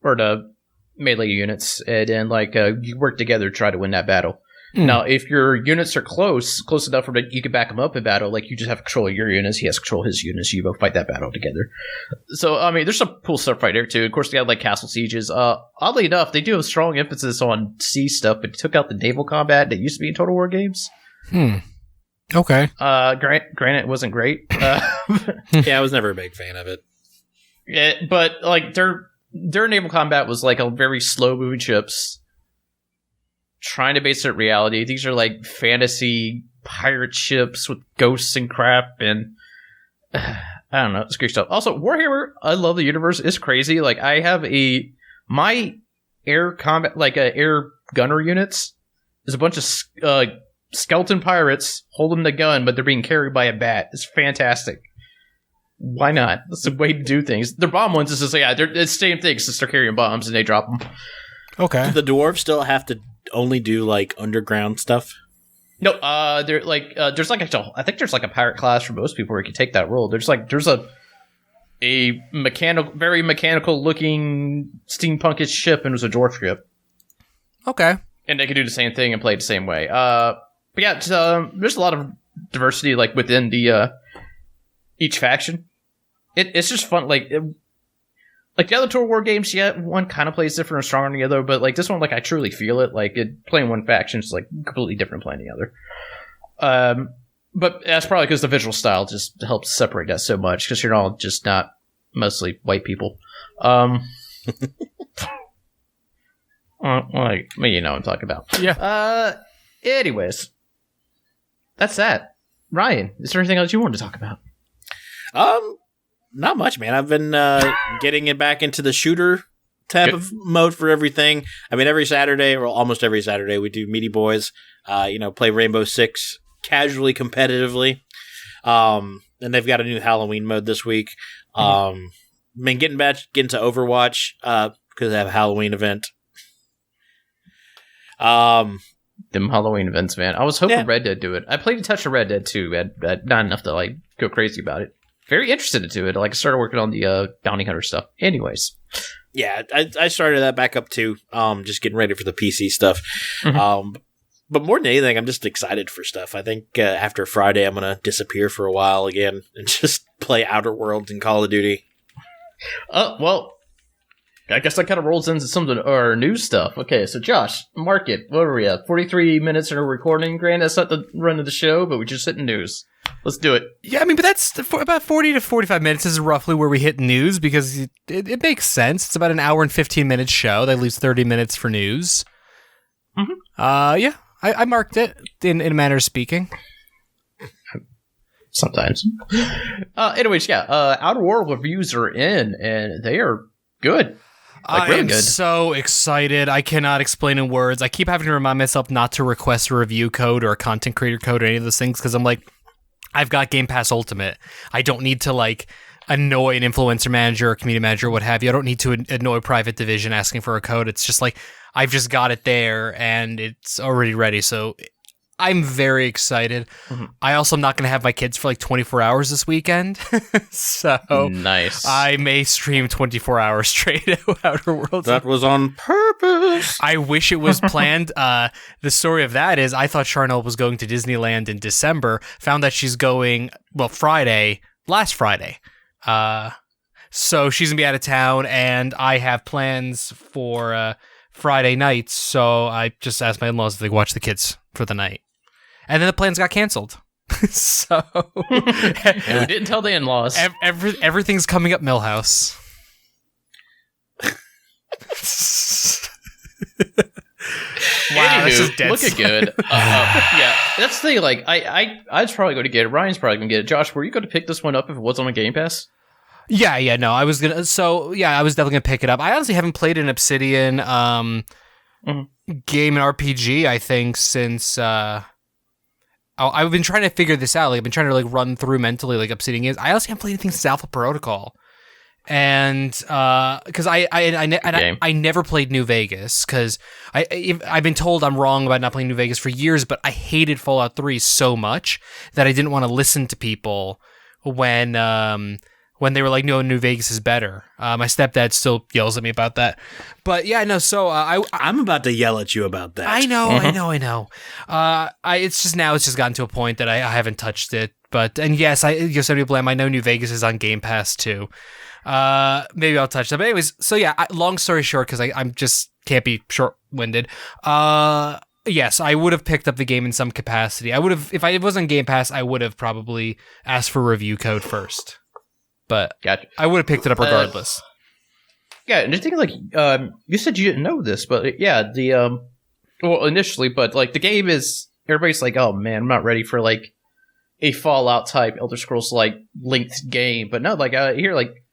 [SPEAKER 2] the melee units, and then you work together to try to win that battle. Now, if your units are close enough that you can back them up in battle, you just have control of your units, he has control of his units, you both fight that battle together. So, I mean, there's some cool stuff right there, too. Of course, they have, castle sieges. Oddly enough, they do have a strong emphasis on sea stuff, but they took out the naval combat that used to be in Total War games.
[SPEAKER 1] Okay.
[SPEAKER 2] Granted, it wasn't great.
[SPEAKER 3] Yeah, I was never a big fan of it.
[SPEAKER 2] Yeah, but, their naval combat was like a very slow moving ships trying to base it in reality. These are like fantasy pirate ships with ghosts and crap, and I don't know, it's great stuff. Also, Warhammer, I love the universe. It's crazy. Like, I have my air combat, like air gunner units, is a bunch of skeleton pirates holding the gun, but they're being carried by a bat. It's fantastic. Why not? That's the way to do things. Their bomb ones is just like, they're the same thing. Since they're carrying bombs and they drop them.
[SPEAKER 1] Okay.
[SPEAKER 3] Do the dwarves still have to only do like underground stuff?
[SPEAKER 2] No, they're like there's like I think there's like a pirate class for most people where you can take that role. There's a very mechanical looking steampunkish ship, and it was a dwarf ship.
[SPEAKER 1] Okay.
[SPEAKER 2] And they can do the same thing and play it the same way. But yeah, there's a lot of diversity like within the each faction. It's just fun. Like the other Total War games, yeah, one kind of plays different or stronger than the other, but like this one, like I truly feel it. Like playing one faction is like completely different than playing the other. But that's probably because the visual style just helps separate that so much, because you're all just not mostly white people. Like, you know what I'm talking about.
[SPEAKER 1] Yeah.
[SPEAKER 2] Anyways, that's that. Ryan, is there anything else you wanted to talk about?
[SPEAKER 3] Not much, man. I've been getting it back into the shooter type of mode for everything. I mean, every Saturday, or almost every Saturday, we do Meaty Boys. Play Rainbow Six casually, competitively. And they've got a new Halloween mode this week. Been getting to Overwatch because they have a Halloween event.
[SPEAKER 2] Them Halloween events, man. I was hoping Red Dead do it. I played a touch of Red Dead too, but not enough to like go crazy about it. Very interested into it. Like, I started working on the bounty hunter stuff. Anyways,
[SPEAKER 3] yeah, I started that back up too. Just getting ready for the PC stuff. But more than anything, I'm just excited for stuff. I think after Friday, I'm gonna disappear for a while again and just play Outer Worlds and Call of Duty.
[SPEAKER 2] Well, I guess that kind of rolls into some of our news stuff. Okay, so Josh, mark it. What are we at? 43 minutes in a recording. Granted, that's not the run of the show, but we just hit news. Let's do it.
[SPEAKER 1] Yeah, I mean, but that's about 40 to 45 minutes is roughly where we hit news, because it makes sense. It's about an hour and 15 minute show. That leaves 30 minutes for news. Yeah, I marked it in a manner of speaking.
[SPEAKER 2] Sometimes. Anyways, yeah, Outer World reviews are in, and they are good. Like, really
[SPEAKER 1] I'm
[SPEAKER 2] good.
[SPEAKER 1] So excited. I cannot explain in words. I keep having to remind myself not to request a review code or a content creator code or any of those things, because I'm like, I've got Game Pass Ultimate. I don't need to like annoy an influencer manager or community manager or what have you. I don't need to annoy Private Division asking for a code. It's just like, I've just got it there and it's already ready. So I'm very excited. I also am not going to have my kids for like 24 hours this weekend. So
[SPEAKER 2] nice.
[SPEAKER 1] I may stream 24 hours straight at Outer Worlds.
[SPEAKER 3] That was on purpose.
[SPEAKER 1] I wish it was planned. The story of that is I thought Charnel was going to Disneyland in December, found that she's going, last Friday. So she's going to be out of town, and I have plans for Friday nights, so I just asked my in-laws if they watch the kids for the night. And then the plans got canceled. So
[SPEAKER 2] and we didn't tell the in-laws.
[SPEAKER 1] Everything's coming up Millhouse. Wow, this is dead.
[SPEAKER 2] Looking good. Yeah, that's the thing. Like, I was probably going to get it. Ryan's probably going to get it. Josh, were you going to pick this one up if it was on a Game Pass?
[SPEAKER 1] Yeah, no, I was gonna. So yeah, I was definitely gonna pick it up. I honestly haven't played an Obsidian game and RPG. I think since I've been trying to figure this out. Like, I've been trying to like run through mentally like Obsidian games. I also haven't played anything since Alpha Protocol, and because I never played New Vegas, because I've been told I'm wrong about not playing New Vegas for years, but I hated Fallout 3 so much that I didn't want to listen to people when they were like, no, New Vegas is better. My stepdad still yells at me about that. But yeah, no, so
[SPEAKER 3] I'm about to yell at you about that.
[SPEAKER 1] I know. It's just gotten to a point that I haven't touched it. But, and yes, Yosemite Blam, I know New Vegas is on Game Pass too. Maybe I'll touch that. But anyways, so yeah, long story short, because I'm just can't be short-winded. Yes, I would have picked up the game in some capacity. I would have, if it was on Game Pass, I would have probably asked for a review code first. But
[SPEAKER 2] gotcha.
[SPEAKER 1] I would have picked it up regardless.
[SPEAKER 2] Yeah, and the thing, like, you said you didn't know this, but yeah, well, initially, but like the game is, everybody's like, oh man, I'm not ready for like a Fallout type Elder Scrolls like length game, but no, like here, like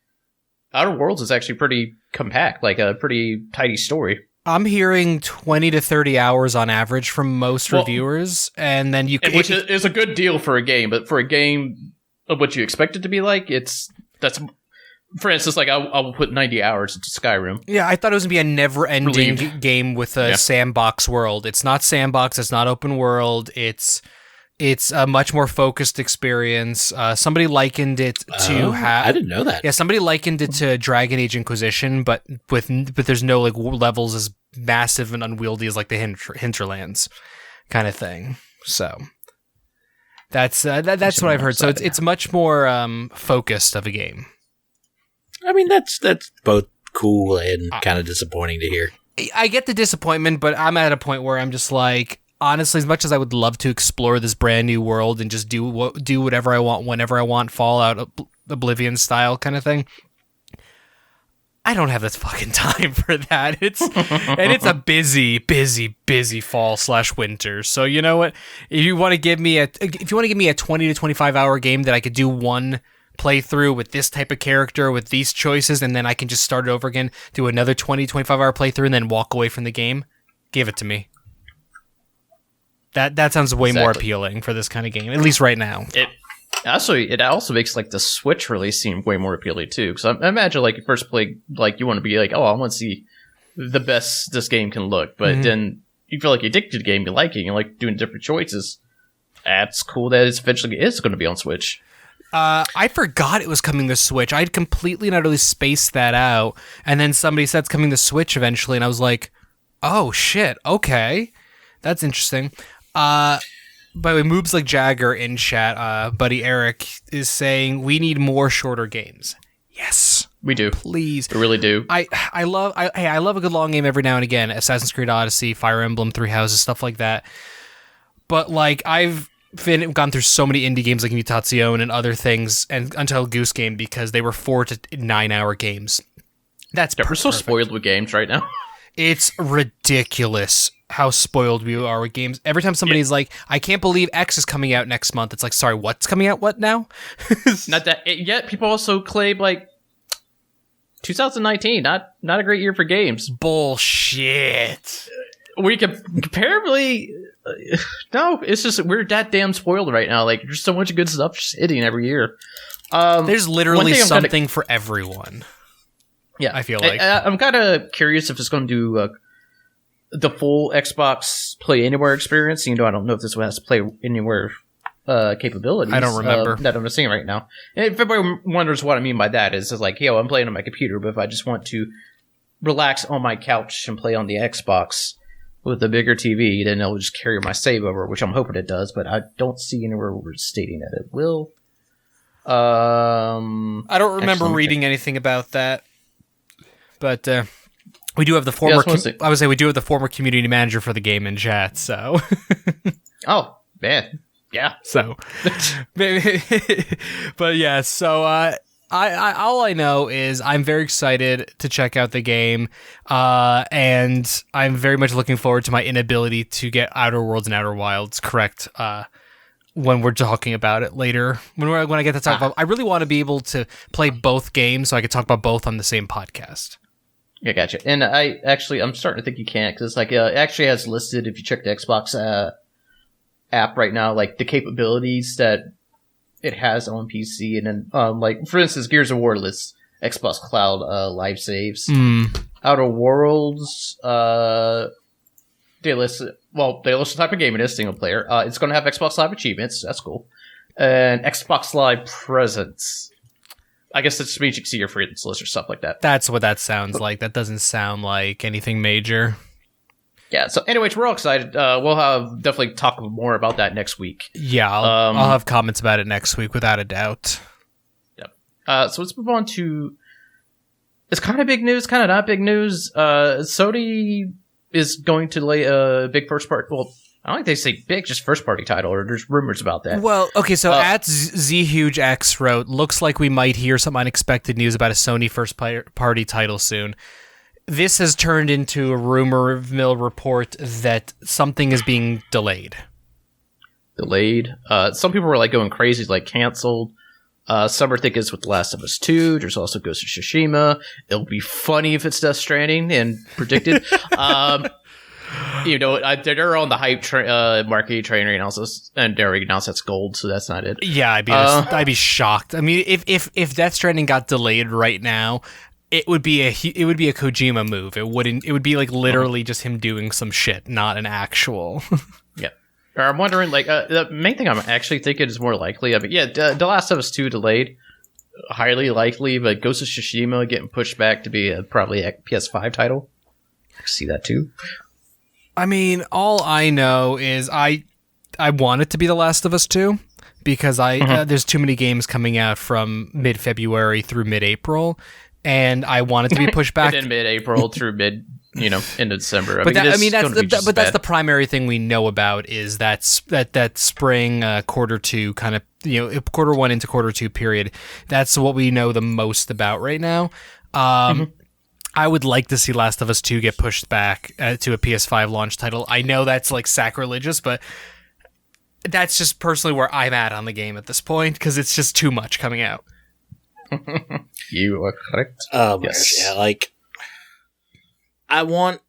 [SPEAKER 2] Outer Worlds is actually pretty compact, like a pretty tidy story.
[SPEAKER 1] I'm hearing 20 to 30 hours on average from most reviewers, and then
[SPEAKER 2] which is a good deal for a game, but for a game of what you expect it to be like, that's. For instance, like I'll put 90 hours into Skyrim.
[SPEAKER 1] Yeah, I thought it was gonna be a never-ending game with a sandbox world. It's not sandbox. It's not open world. It's a much more focused experience. Somebody likened it to
[SPEAKER 3] I didn't know that.
[SPEAKER 1] Yeah, somebody likened it to Dragon Age Inquisition, but there's no like levels as massive and unwieldy as like the Hinterlands kind of thing. So that's what I've heard. So it's much more focused of a game.
[SPEAKER 3] I mean, that's both cool and kind of disappointing to hear.
[SPEAKER 1] I get the disappointment, but I'm at a point where I'm just like, honestly, as much as I would love to explore this brand new world and just do whatever I want, whenever I want, Fallout, Oblivion style kind of thing, I don't have this fucking time for that. It's a busy fall/winter. So you know what? If you want to give me a 20 to 25 hour game that I could do one playthrough with this type of character with these choices, and then I can just start it over again, do another 20-25 hour playthrough, and then walk away from the game, give it to me. That sounds way more appealing for this kind of game, at least right now.
[SPEAKER 2] It also makes like the Switch release seem way more appealing too, because I imagine like you first play, like you want to be like, oh, I want to see the best this game can look, but then you feel like you're addicted to the game, you like doing different choices. That's cool that it's eventually going to be on Switch.
[SPEAKER 1] I forgot it was coming to Switch. I'd completely and utterly spaced that out. And then somebody said it's coming to Switch eventually. And I was like, oh, shit. Okay. That's interesting. By the way, Moobs Like Jagger in chat, buddy Eric, is saying we need more shorter games. Yes.
[SPEAKER 2] We do.
[SPEAKER 1] Please.
[SPEAKER 2] We really do.
[SPEAKER 1] I love a good long game every now and again. Assassin's Creed Odyssey, Fire Emblem, Three Houses, stuff like that. But like I've gone through so many indie games like Mutation and other things, and Untitled Goose Game, because they were 4 to 9 hour games.
[SPEAKER 2] We're so spoiled with games right now.
[SPEAKER 1] It's ridiculous how spoiled we are with games. Every time somebody's like, I can't believe X is coming out next month, it's like, sorry, what's coming out what now?
[SPEAKER 2] Not that yet. People also claim like 2019, not a great year for games.
[SPEAKER 1] Bullshit.
[SPEAKER 2] We can comparably... no, it's just we're that damn spoiled right now. Like, there's so much good stuff just hitting every year.
[SPEAKER 1] There's literally something for everyone.
[SPEAKER 2] Yeah,
[SPEAKER 1] I feel like
[SPEAKER 2] I'm kind of curious if it's going to do the full Xbox Play Anywhere experience. I don't know if this one has to Play Anywhere capabilities.
[SPEAKER 1] I don't remember
[SPEAKER 2] that I'm seeing right now. And if everybody wonders what I mean by that, is like, I'm playing on my computer, but if I just want to relax on my couch and play on the Xbox with a bigger TV, then it'll just carry my save over, which I'm hoping it does, but I don't see anywhere where it's stating that it will.
[SPEAKER 1] I don't remember reading anything about that, but we do have the former. I would say we do have the former community manager for the game in chat. So,
[SPEAKER 2] oh man, yeah.
[SPEAKER 1] So, but yeah. So, I all I know is I'm very excited to check out the game, and I'm very much looking forward to my inability to get Outer Worlds and Outer Wilds correct when we're talking about it later. When I get to talk about, I really want to be able to play both games so I can talk about both on the same podcast.
[SPEAKER 2] Yeah, gotcha. And I'm starting to think you can't, because like it actually has listed, if you check the Xbox app right now, like the capabilities that it has on PC, and then like for instance, Gears of War lists Xbox Cloud live saves. Outer Worlds, they list the type of game it is, single player. It's going to have Xbox Live achievements. That's cool. And Xbox Live presence. I guess it's means you can see your friends list or stuff like that.
[SPEAKER 1] That's what that sounds like. That doesn't sound like anything major.
[SPEAKER 2] Yeah. So, anyways, we're all excited. We'll have definitely talk more about that next week.
[SPEAKER 1] Yeah, I'll have comments about it next week without a doubt.
[SPEAKER 2] Yep. So let's move on to. It's kind of big news, kind of not big news. Sony is going to lay a big first party. Well, I don't think they say big, just first-party title, or there's rumors about that.
[SPEAKER 1] Well, okay, so at ZHugeX wrote, looks like we might hear some unexpected news about a Sony first-party title soon. This has turned into a rumor mill report that something is being delayed.
[SPEAKER 2] Delayed. Some people were like going crazy, like canceled. Some are thinking it's with The Last of Us 2. There's also Ghost of Tsushima. It'll be funny if it's Death Stranding and predicted. They're on the hype marketing train right now, and they already announced that's gold, so that's not it.
[SPEAKER 1] Yeah, I'd be shocked. I mean, if Death Stranding got delayed right now, it would be a Kojima move. It would be like literally just him doing some shit, not an actual.
[SPEAKER 2] Yeah. Or I'm wondering, like, the main thing I'm actually thinking is more likely. I mean, yeah, The Last of Us 2 delayed, highly likely, but Ghost of Tsushima getting pushed back to be probably a PS5 title. I can see that too.
[SPEAKER 1] I mean, all I know is I want it to be The Last of Us 2 because there's too many games coming out from mid-February through mid-April, and I want it to be pushed back.
[SPEAKER 2] And then mid-April through into December.
[SPEAKER 1] That's the primary thing we know about is that spring quarter two kind of, quarter one into quarter two period. That's what we know the most about right now. I would like to see Last of Us 2 get pushed back to a PS5 launch title. I know that's like sacrilegious, but that's just personally where I'm at on the game at this point because it's just too much coming out.
[SPEAKER 2] You are correct.
[SPEAKER 3] Yes. Yeah, like I want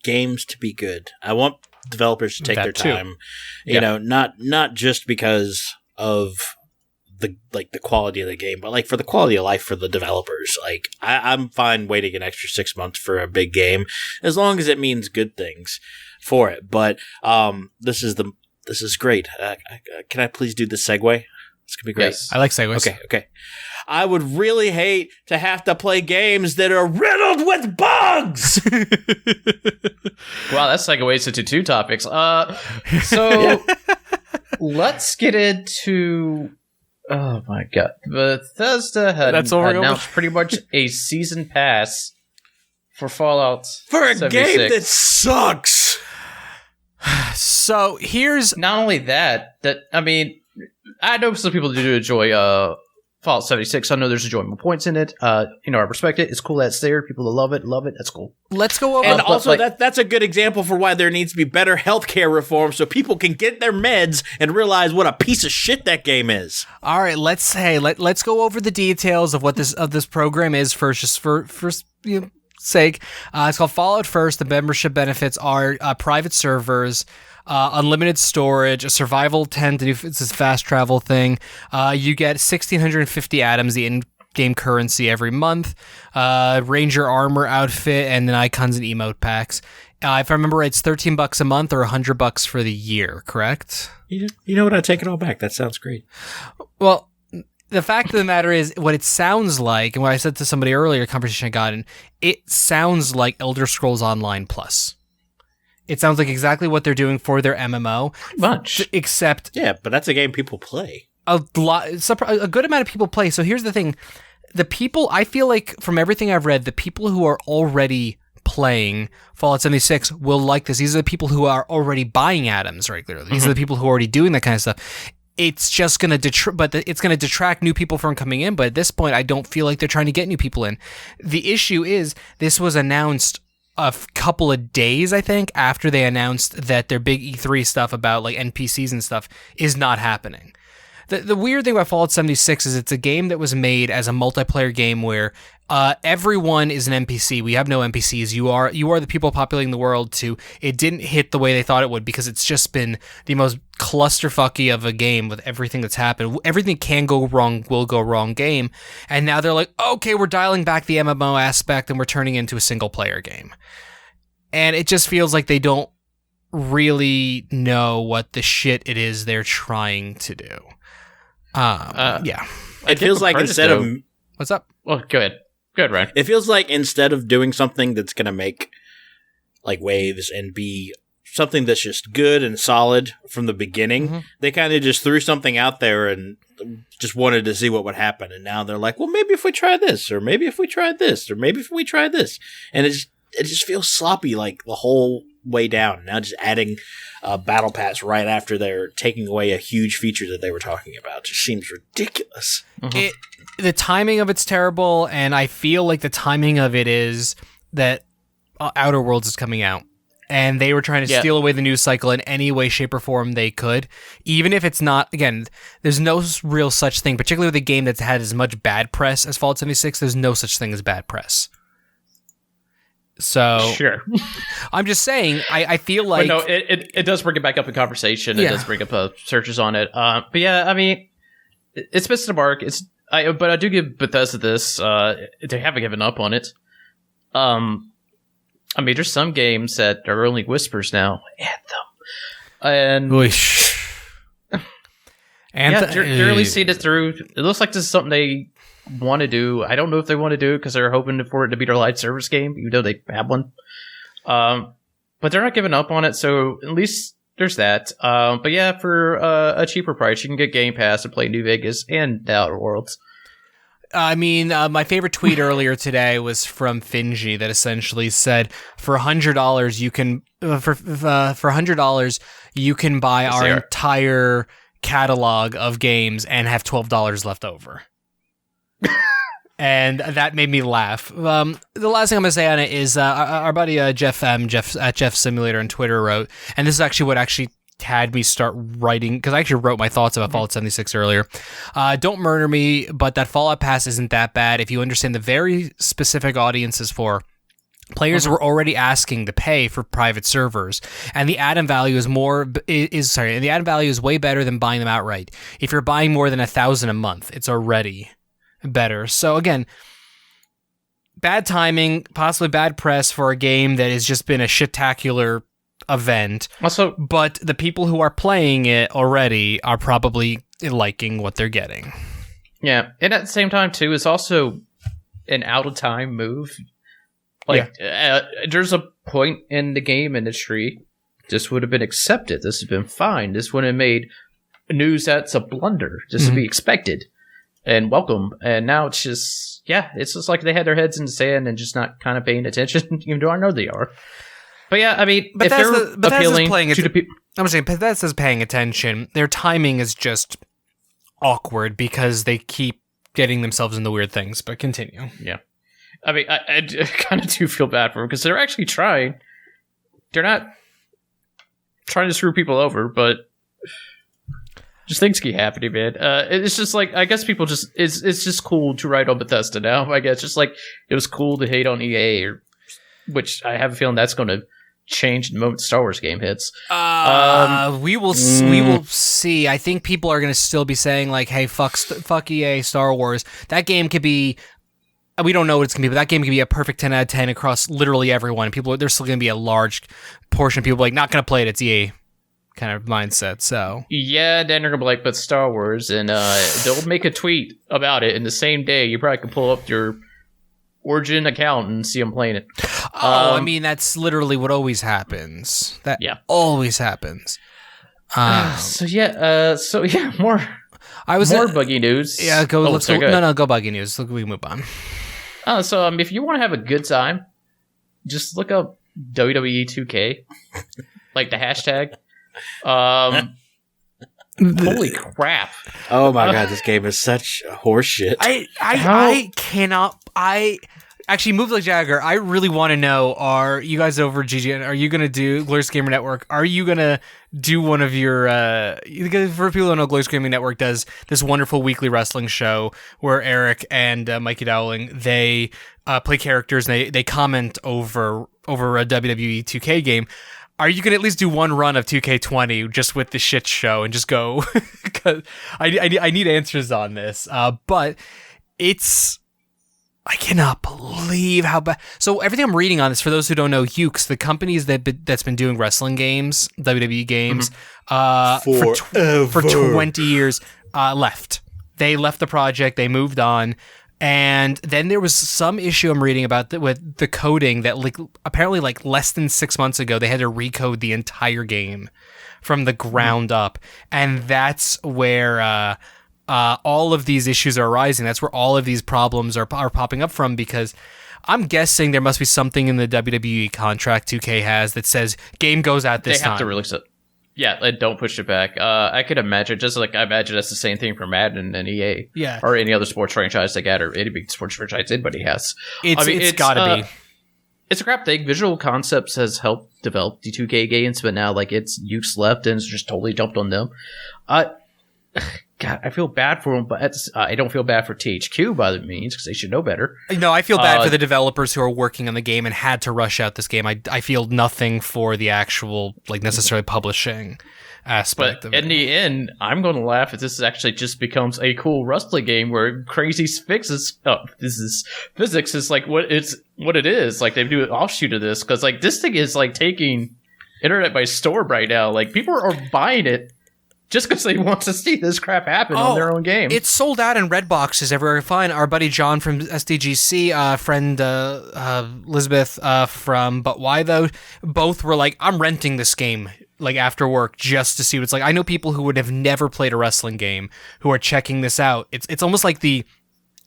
[SPEAKER 3] games to be good. I want developers to take their time. Not just because of the quality of the game, but like for the quality of life for the developers. Like I'm fine waiting an extra 6 months for a big game as long as it means good things for it. But this is great. Can I please do the segue? It's gonna be great.
[SPEAKER 1] Yes. I like segues.
[SPEAKER 3] Okay. I would really hate to have to play games that are riddled with bugs.
[SPEAKER 2] Wow, that's segues into two topics. So let's get into. Oh my god. Bethesda had announced pretty much a season pass for Fallout
[SPEAKER 3] for a
[SPEAKER 2] 76.
[SPEAKER 3] game that sucks.
[SPEAKER 2] So here's not only that I mean, I know some people do enjoy Fallout 76. I know there's enjoyable points in it. I respect it. It's cool that it's there. People that love it. That's cool.
[SPEAKER 1] Let's go over.
[SPEAKER 3] And also, that's a good example for why there needs to be better healthcare reform so people can get their meds and realize what a piece of shit that game is.
[SPEAKER 1] All right, let's go over the details of what this program is first, just for sake. It's called Fallout First. The membership benefits are private servers, unlimited storage, a survival tent. It's this fast travel thing. You get 1,650 atoms, the in-game currency every month. Ranger armor outfit, and then icons and emote packs. If I remember right, it's $13 a month or $100 for the year. Correct?
[SPEAKER 3] You know what? I take it all back. That sounds great.
[SPEAKER 1] Well, the fact of the matter is, what it sounds like, and what I said to somebody earlier, a conversation I got in, it sounds like Elder Scrolls Online Plus. It sounds like exactly what they're doing for their MMO.
[SPEAKER 2] Much.
[SPEAKER 1] Except...
[SPEAKER 3] Yeah, but that's a game people play.
[SPEAKER 1] A good amount of people play. So here's the thing. The people, I feel like, from everything I've read, the people who are already playing Fallout 76 will like this. These are the people who are already buying atoms regularly. These are the people who are already doing that kind of stuff. It's just going to it's going to detract new people from coming in, but at this point, I don't feel like they're trying to get new people in. The issue is, this was announced a couple of days, I think, after they announced that their big E3 stuff about like NPCs and stuff is not happening. The weird thing about Fallout 76 is it's a game that was made as a multiplayer game where everyone is an NPC. We have no NPCs. You are the people populating the world too. It didn't hit the way they thought it would because it's just been the most clusterfucky of a game with everything that's happened. Everything can go wrong, will go wrong game. And now they're like, okay, we're dialing back the MMO aspect and we're turning it into a single player game. And it just feels like they don't really know what the shit it is they're trying to do. Yeah.
[SPEAKER 3] It feels like instead of...
[SPEAKER 1] What's up?
[SPEAKER 2] Well, go ahead. Good, Ryan.
[SPEAKER 3] It feels like instead of doing something that's going to make like waves and be something that's just good and solid from the beginning, they kind of just threw something out there and just wanted to see what would happen. And now they're like, well, maybe if we try this, or maybe if we try this, or maybe if we try this. And it just feels sloppy, like the whole way down. Now just adding battle pass right after they're taking away a huge feature that they were talking about just seems ridiculous.
[SPEAKER 1] The timing of it's terrible, and I feel like the timing of it is that Outer Worlds is coming out. And they were trying to steal away the news cycle in any way, shape, or form they could. Even if it's not, again, there's no real such thing, particularly with a game that's had as much bad press as Fallout 76, there's no such thing as bad press. So,
[SPEAKER 2] sure.
[SPEAKER 1] I'm just saying, I feel like...
[SPEAKER 2] But no, it does bring it back up in conversation. It does bring up searches on it. But yeah, I mean, it's missed the mark. But I do give Bethesda this. They haven't given up on it. I mean, there's some games that are only whispers now. Anthem. And they're really seeing it through. It looks like this is something they want to do. I don't know if they want to do it because they're hoping for it to be their live service game, even though they have one. But they're not giving up on it, so at least there's that. But yeah, for a cheaper price, you can get Game Pass and play New Vegas and The Outer Worlds.
[SPEAKER 1] I mean, my favorite tweet earlier today was from Finji that essentially said, "For $100, you can for $100 you can buy our entire catalog of games and have $12 left over." And that made me laugh. The last thing I'm gonna say on it is our buddy Jeff at Jeff Simulator on Twitter wrote, and this is actually what had me start writing, because I actually wrote my thoughts about Fallout 76 earlier. Don't murder me, but that Fallout Pass isn't that bad if you understand the very specific audiences for. Players were already asking to pay for private servers, and the add-on value is way better than buying them outright. If you're buying more than 1,000 a month, it's already better. So again, bad timing, possibly bad press for a game that has just been a shit-tacular event. Also, but the people who are playing it already are probably liking what they're getting.
[SPEAKER 2] Yeah, and at the same time too, it's also an out of time move. There's a point in the game industry this would have been accepted. This has been fine. This would have made news that's a blunder. This would be expected and welcome. And now it's just like they had their heads in the sand and just not kind of paying attention, even though I know they are. But yeah, I mean, if they're appealing to the people...
[SPEAKER 1] I'm saying Bethesda's paying attention. Their timing is just awkward because they keep getting themselves into weird things, but continue.
[SPEAKER 2] Yeah. I mean, I kind of do feel bad for them because they're actually trying. They're not trying to screw people over, but just things keep happening, man. It's just like, I guess people just... It's just cool to write on Bethesda now, I guess. Just like it was cool to hate on EA, which I have a feeling that's going to change the moment Star Wars game hits.
[SPEAKER 1] We will see. I think people are going to still be saying like, "Hey, fuck EA, Star Wars." That game could be. We don't know what it's going to be, but that game could be a perfect 10 out of 10 across literally everyone. There's still going to be a large portion of people like not going to play it. It's EA kind of mindset. So
[SPEAKER 2] yeah, then they're going to be like, "But Star Wars," and they'll make a tweet about it in the same day. You probably can pull up your Origin account and see them playing it.
[SPEAKER 1] I mean, that's literally what always happens. Always happens.
[SPEAKER 2] More buggy news.
[SPEAKER 1] Yeah, go buggy news. We move on.
[SPEAKER 2] If you want to have a good time, just look up WWE2K, like the hashtag. Holy crap!
[SPEAKER 3] Oh my god, this game is such horseshit.
[SPEAKER 1] I cannot. Actually, Move Like Jagger, I really want to know, are you guys over at GGN, are you going to do Glorious Gamer Network? Are you going to do one of your, for people who don't know, Glorious Gaming Network does this wonderful weekly wrestling show where Eric and Mikey Dowling, they play characters and they comment over a WWE 2K game. Are you going to at least do one run of 2K20 just with the shit show and just go? Cause I need answers on this. But it's... I cannot believe how bad. So everything I'm reading on this, for those who don't know, Ukes, the companies that's been doing wrestling games, WWE games, for 20 years, left. They left the project. They moved on. And then there was some issue I'm reading about with the coding that apparently less than 6 months ago, they had to recode the entire game from the ground up. And that's where... all of these issues are arising. That's where all of these problems are popping up from, because I'm guessing there must be something in the WWE contract 2K has that says game goes out this time.
[SPEAKER 2] They have to release it. Yeah, and don't push it back. I could imagine, just like I imagine that's the same thing for Madden and EA.
[SPEAKER 1] Yeah.
[SPEAKER 2] Or any other sports franchise they got, or any big sports franchise anybody has.
[SPEAKER 1] It's gotta be.
[SPEAKER 2] It's a crap thing. Visual Concepts has helped develop the 2K games, but now like it's use left and it's just totally dumped on them. God, I feel bad for them, but I don't feel bad for THQ by the means, because they should know better.
[SPEAKER 1] No, I feel bad for the developers who are working on the game and had to rush out this game. I feel nothing for the actual, like, necessarily publishing aspect of it.
[SPEAKER 2] But in the end, I'm going to laugh if this actually just becomes a cool wrestling game where crazy physics is like what it is. Like, they do an offshoot of this, because like this thing is like taking internet by storm right now. Like, people are buying it just because they want to see this crap happen on their own game.
[SPEAKER 1] It's sold out in red boxes everywhere. Fine. Our buddy John from SDGC, friend Elizabeth from But Why Though, both were like, I'm renting this game like after work just to see what it's like. I know people who would have never played a wrestling game who are checking this out. It's almost like the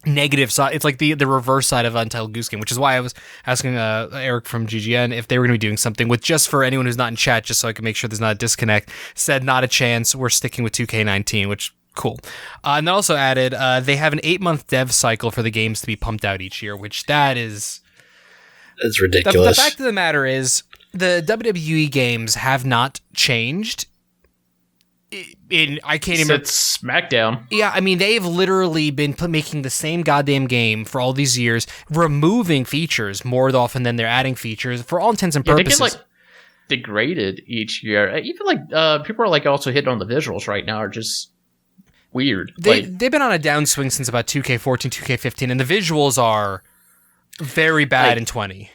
[SPEAKER 1] negative side. It's like the reverse side of Untitled Goose Game, which is why I was asking Eric from GGN if they were going to be doing something with, just for anyone who's not in chat, just so I can make sure there's not a disconnect, said not a chance. We're sticking with 2K19, which cool. And they also added they have an 8-month dev cycle for the games to be pumped out each year, which that's
[SPEAKER 3] ridiculous.
[SPEAKER 1] The fact of the matter is the WWE games have not changed. I can't even.
[SPEAKER 2] It's SmackDown.
[SPEAKER 1] Yeah, I mean, they've literally been making the same goddamn game for all these years, removing features more often than they're adding features for all intents and purposes.
[SPEAKER 2] They get like degraded each year. Even like people are like also hitting on the visuals right now are just weird.
[SPEAKER 1] They've been on a downswing since about 2K14, 2K15, and the visuals are very bad in 20.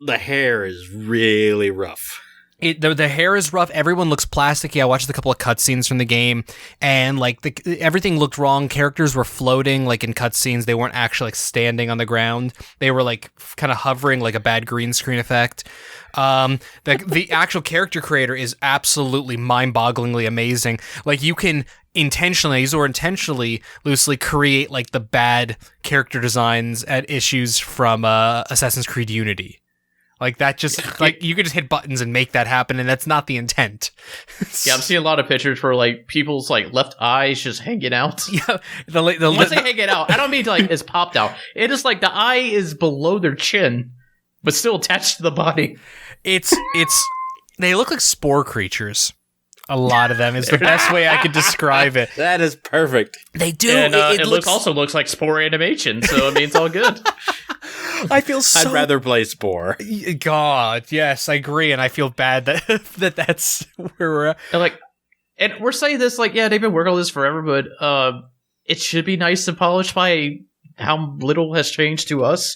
[SPEAKER 3] The hair is really rough.
[SPEAKER 1] The hair is rough. Everyone looks plasticky. I watched a couple of cutscenes from the game, and like everything looked wrong. Characters were floating, like in cutscenes. They weren't actually like standing on the ground. They were like kind of hovering, like a bad green screen effect. The actual character creator is absolutely mind-bogglingly amazing. Like, you can intentionally loosely create like the bad character designs at issues from Assassin's Creed Unity. Like, that just, like, you could just hit buttons and make that happen, and that's not the intent.
[SPEAKER 2] Yeah, I'm seeing a lot of pictures where, like, people's, like, left eyes just hanging out.
[SPEAKER 1] Yeah.
[SPEAKER 2] When I say hanging out, I don't mean, like, it's popped out. It is, like, the eye is below their chin, but still attached to the body. They look like spore creatures. A lot of them is the best way I could describe it.
[SPEAKER 3] That is perfect.
[SPEAKER 1] They do.
[SPEAKER 2] And it also looks like Spore animation, so I mean, it's all good.
[SPEAKER 1] I feel so...
[SPEAKER 3] I'd rather play Spore.
[SPEAKER 1] God, yes, I agree, and I feel bad that's where we're at.
[SPEAKER 2] And we're saying this like, yeah, they've been working on this forever, but it should be nice and polished by how little has changed to us.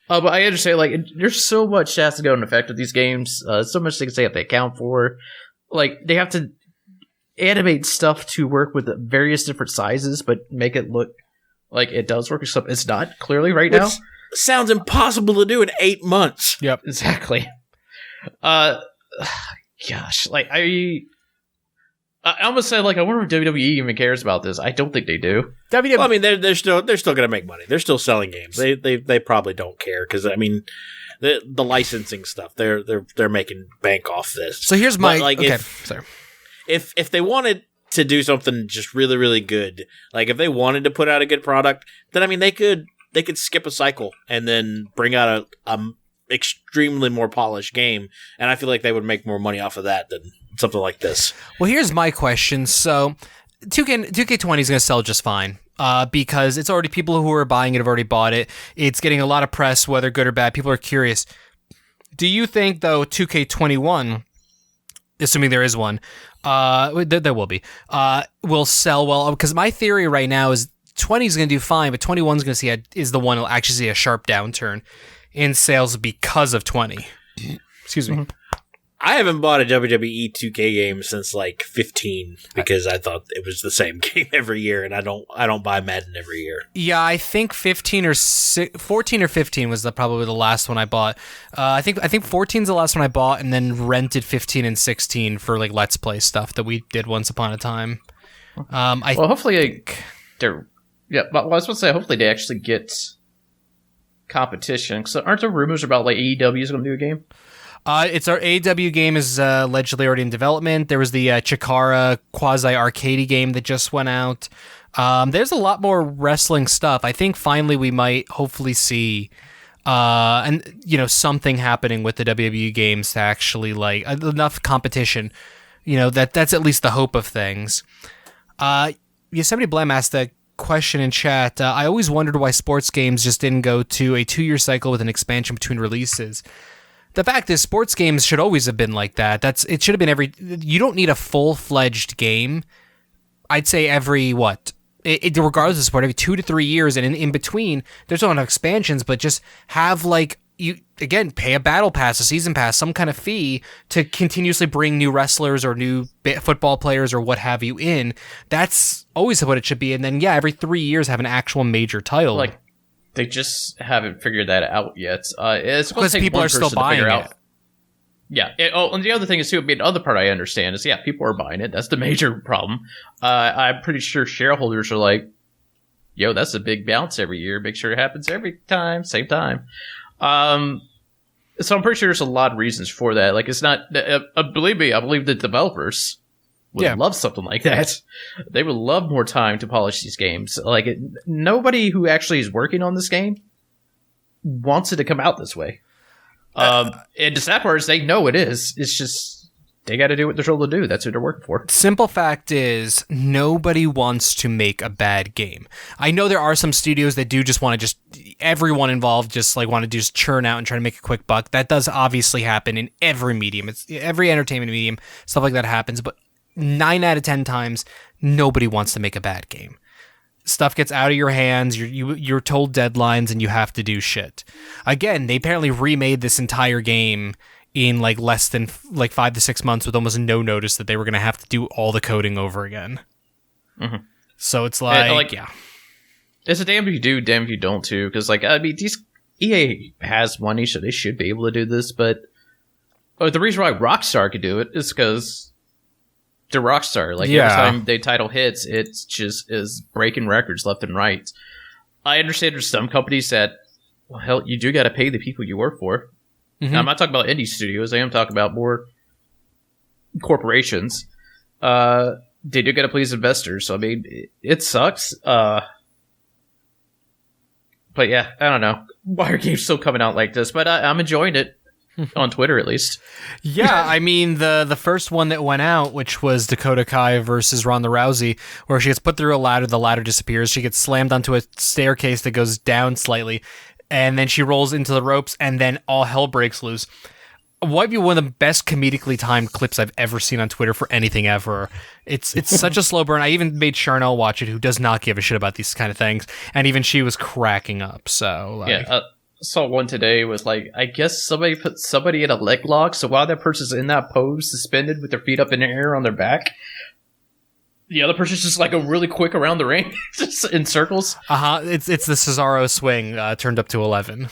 [SPEAKER 2] But I understand, like, there's so much that has to go in effect with these games, so much things they have to account for. Like, they have to animate stuff to work with various different sizes, but make it look like it does work. Except it's not, clearly, right now.
[SPEAKER 3] Sounds impossible to do in 8 months.
[SPEAKER 1] Yep.
[SPEAKER 2] Exactly. Gosh, like, I almost said, like, I wonder if WWE even cares about this. I don't think they do.
[SPEAKER 3] Well, I mean, they're still going to make money. They're still selling games. They probably don't care, because, I mean... The licensing stuff, they're making bank off this.
[SPEAKER 1] So here's my
[SPEAKER 3] if they wanted to do something just really, really good, like if they wanted to put out a good product, then I mean they could skip a cycle and then bring out a extremely more polished game, and I feel like they would make more money off of that than something like this.
[SPEAKER 1] Well, here's my question. So 2K20 is going to sell just fine. Because it's already, people who are buying it have already bought it. It's getting a lot of press, whether good or bad. People are curious. Do you think, though, 2K21, assuming there is one, there will be, will sell well? Because my theory right now is 20 is going to do fine, but 21 is the one that'll actually see a sharp downturn in sales because of 20. Excuse me. Mm-hmm.
[SPEAKER 3] I haven't bought a WWE 2K game since like 15 because I thought it was the same game every year, and I don't buy Madden every year.
[SPEAKER 1] Yeah, I think 14 or 15 was probably the last one I bought. I think 14 is the last one I bought, and then rented 15 and 16 for like Let's Play stuff that we did once upon a time.
[SPEAKER 2] Hopefully they're. Yeah, but I was supposed to say hopefully they actually get competition. So aren't there rumors about like AEW is going to do a game?
[SPEAKER 1] It's our AEW game is allegedly already in development. There was the Chikara quasi-arcade game that just went out. There's a lot more wrestling stuff. I think finally we might hopefully see something happening with the WWE games to actually like enough competition. That's at least the hope of things. Yosemite Blam asked a question in chat. I always wondered why sports games just didn't go to a 2-year cycle with an expansion between releases. The fact is, sports games should always have been like that. It should have been you don't need a full-fledged game. I'd say every, regardless of sport, every 2 to 3 years, and in between, there's not enough expansions, but just have, pay a battle pass, a season pass, some kind of fee to continuously bring new wrestlers or new football players or what have you in. That's always what it should be. And then, every 3 years have an actual major title.
[SPEAKER 2] They just haven't figured that out yet. It's
[SPEAKER 1] because people are still buying it.
[SPEAKER 2] Yeah. And the other thing is, too, the other part I understand is, people are buying it. That's the major problem. I'm pretty sure shareholders are like, yo, that's a big bounce every year. Make sure it happens every time, same time. So I'm pretty sure there's a lot of reasons for that. Like, it's not, believe me, I believe the developers would love something like that. They would love more time to polish these games. Nobody who actually is working on this game wants it to come out this way. And the sad part is they know it is. It's just they got to do what they're told to do. That's what they're working for.
[SPEAKER 1] Simple fact is nobody wants to make a bad game. I know there are some studios that do just want to everyone involved just want to just churn out and try to make a quick buck. That does obviously happen in every medium. It's every entertainment medium. Stuff like that happens, but 9 out of 10 times, nobody wants to make a bad game. Stuff gets out of your hands, you're told deadlines, and you have to do shit. Again, they apparently remade this entire game in less than 5 to 6 months with almost no notice that they were going to have to do all the coding over again. Mm-hmm. So it's
[SPEAKER 2] it's a damn if you do, damn if you don't too. Because these EA has money, so they should be able to do this. But the reason why Rockstar could do it is because they're Rockstar. Every time they title hits, it's just is breaking records left and right. I understand there's some companies that, well, hell, you do got to pay the people you work for. Mm-hmm. Now, I'm not talking about indie studios. I am talking about more corporations. They do got to please investors. So, it sucks. But yeah, I don't know why are games still coming out like this, but I'm enjoying it. On Twitter, at least.
[SPEAKER 1] Yeah, the first one that went out, which was Dakota Kai versus Ronda Rousey, where she gets put through a ladder, the ladder disappears, she gets slammed onto a staircase that goes down slightly, and then she rolls into the ropes, and then all hell breaks loose. Might be one of the best comedically timed clips I've ever seen on Twitter for anything ever. It's such a slow burn. I even made Charnel watch it, who does not give a shit about these kind of things, and even she was cracking up. So
[SPEAKER 2] saw one today with I guess somebody put somebody in a leg lock, so while that person's in that pose, suspended with their feet up in the air on their back, the other person's just go really quick around the ring, just in circles.
[SPEAKER 1] It's the Cesaro swing turned up to 11.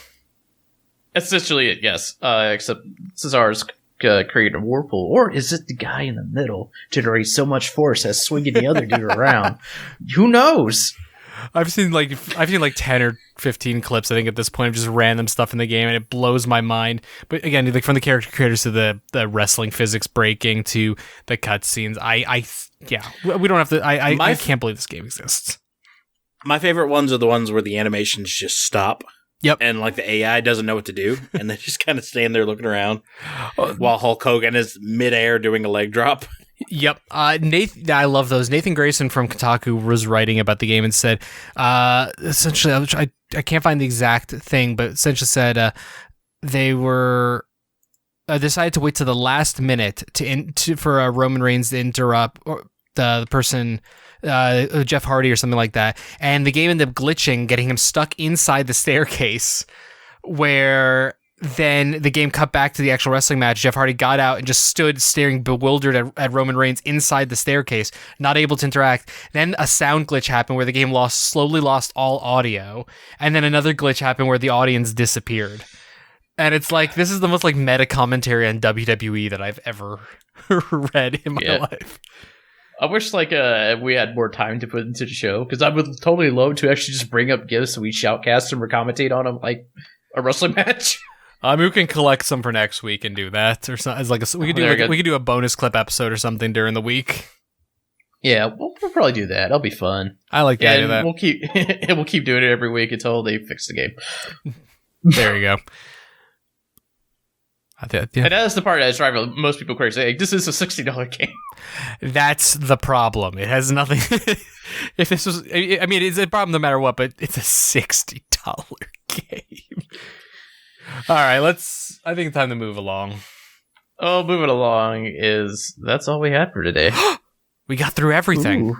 [SPEAKER 2] Essentially it, yes. Except Cesaro's created a whirlpool, or is it the guy in the middle generates so much force as swinging the other dude around? Who knows?
[SPEAKER 1] I've seen 10 or 15 clips, I think, at this point, of just random stuff in the game, and it blows my mind. But again, from the character creators to the wrestling physics breaking to the cutscenes, we don't have to. I can't believe this game exists.
[SPEAKER 3] My favorite ones are the ones where the animations just stop.
[SPEAKER 1] Yep.
[SPEAKER 3] And the AI doesn't know what to do, and they just kind of stand there looking around while Hulk Hogan is midair doing a leg drop.
[SPEAKER 1] Yep. Nathan, I love those. Nathan Grayson from Kotaku was writing about the game and said, essentially, I can't find the exact thing, but essentially said they were decided to wait to the last minute for Roman Reigns to interrupt the person, Jeff Hardy or something like that, and the game ended up glitching, getting him stuck inside the staircase, where then the game cut back to the actual wrestling match. Jeff Hardy got out and just stood staring bewildered at Roman Reigns inside the staircase, not able to interact. Then a sound glitch happened where the game slowly lost all audio, and then another glitch happened where the audience disappeared. And it's this is the most meta commentary on WWE that I've ever read in my life.
[SPEAKER 2] I wish we had more time to put into the show, because I would totally love to actually just bring up gifts and we shoutcast them or commentate on them like a wrestling match.
[SPEAKER 1] We can collect some for next week and do that, or something. We could do a bonus clip episode or something during the week.
[SPEAKER 2] Yeah, we'll probably do that. That'll be fun.
[SPEAKER 1] I like the idea of that.
[SPEAKER 2] We'll keep doing it every week until they fix the game.
[SPEAKER 1] There you go.
[SPEAKER 2] And that's the part that's driving most people crazy. Like, this is a $60 game.
[SPEAKER 1] That's the problem. It has nothing. If this was, I mean, it's a problem no matter what, but it's a $60 game. All right, I think it's time to move along.
[SPEAKER 2] Oh, moving along that's all we had for today.
[SPEAKER 1] We got through everything.
[SPEAKER 2] Ooh,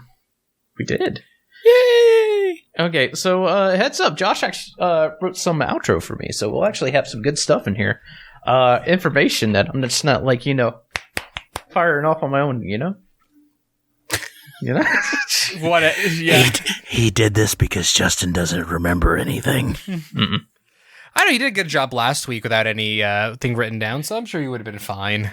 [SPEAKER 2] we did.
[SPEAKER 1] Yay!
[SPEAKER 2] Okay, so heads up, Josh actually wrote some outro for me, so we'll actually have some good stuff in here. Information that I'm just not firing off on my own, you know?
[SPEAKER 3] He did this because Justin doesn't remember anything.
[SPEAKER 2] Mm-mm.
[SPEAKER 1] I know you did a good job last week without any thing written down, so I'm sure you would have been fine.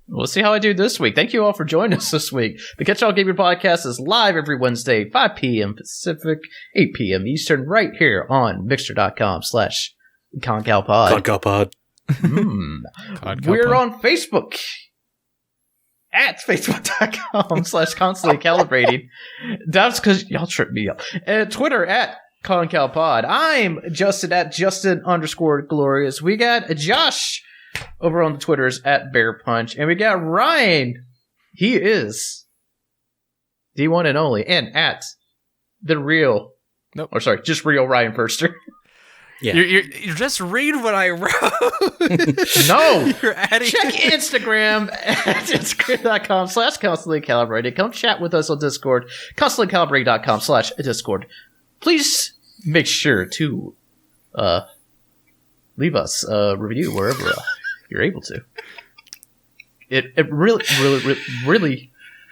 [SPEAKER 2] We'll see how I do this week. Thank you all for joining us this week. The Catch All Gaming Podcast is live every Wednesday, 5 p.m. Pacific, 8 p.m. Eastern, right here on Mixer.com/ConcalPod.
[SPEAKER 3] ConcalPod.
[SPEAKER 2] We're on Facebook at Facebook.com/constantly calibrating. That's because y'all tripped me up. And Twitter at ConcalPod. I'm Justin at Justin_Glorious. We got Josh over on the Twitters at Bear Punch. And we got Ryan. He is the one and only. And at the real.
[SPEAKER 1] Nope.
[SPEAKER 2] Or sorry, just real Ryan Furster.
[SPEAKER 1] Yeah. You just read what I wrote.
[SPEAKER 2] No.
[SPEAKER 1] You're adding.
[SPEAKER 2] Check Instagram at Instagram.com/constantly calibrated. Come chat with us on Discord. ConstantlyCalibrating.com/Discord. Please make sure to leave us a review wherever you're able to. It really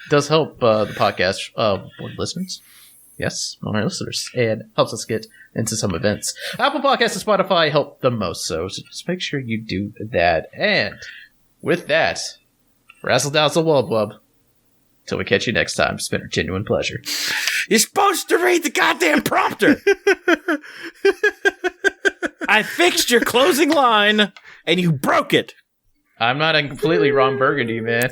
[SPEAKER 2] does help the podcast more listeners. Yes, more listeners, and helps us get into some events. Apple Podcasts and Spotify help the most, so just make sure you do that. And with that, razzle dazzle wub wub. Till we catch you next time, it's been a genuine pleasure.
[SPEAKER 3] You're supposed to read the goddamn prompter. I fixed your closing line, and you broke it.
[SPEAKER 2] I'm not a completely wrong burgundy, man.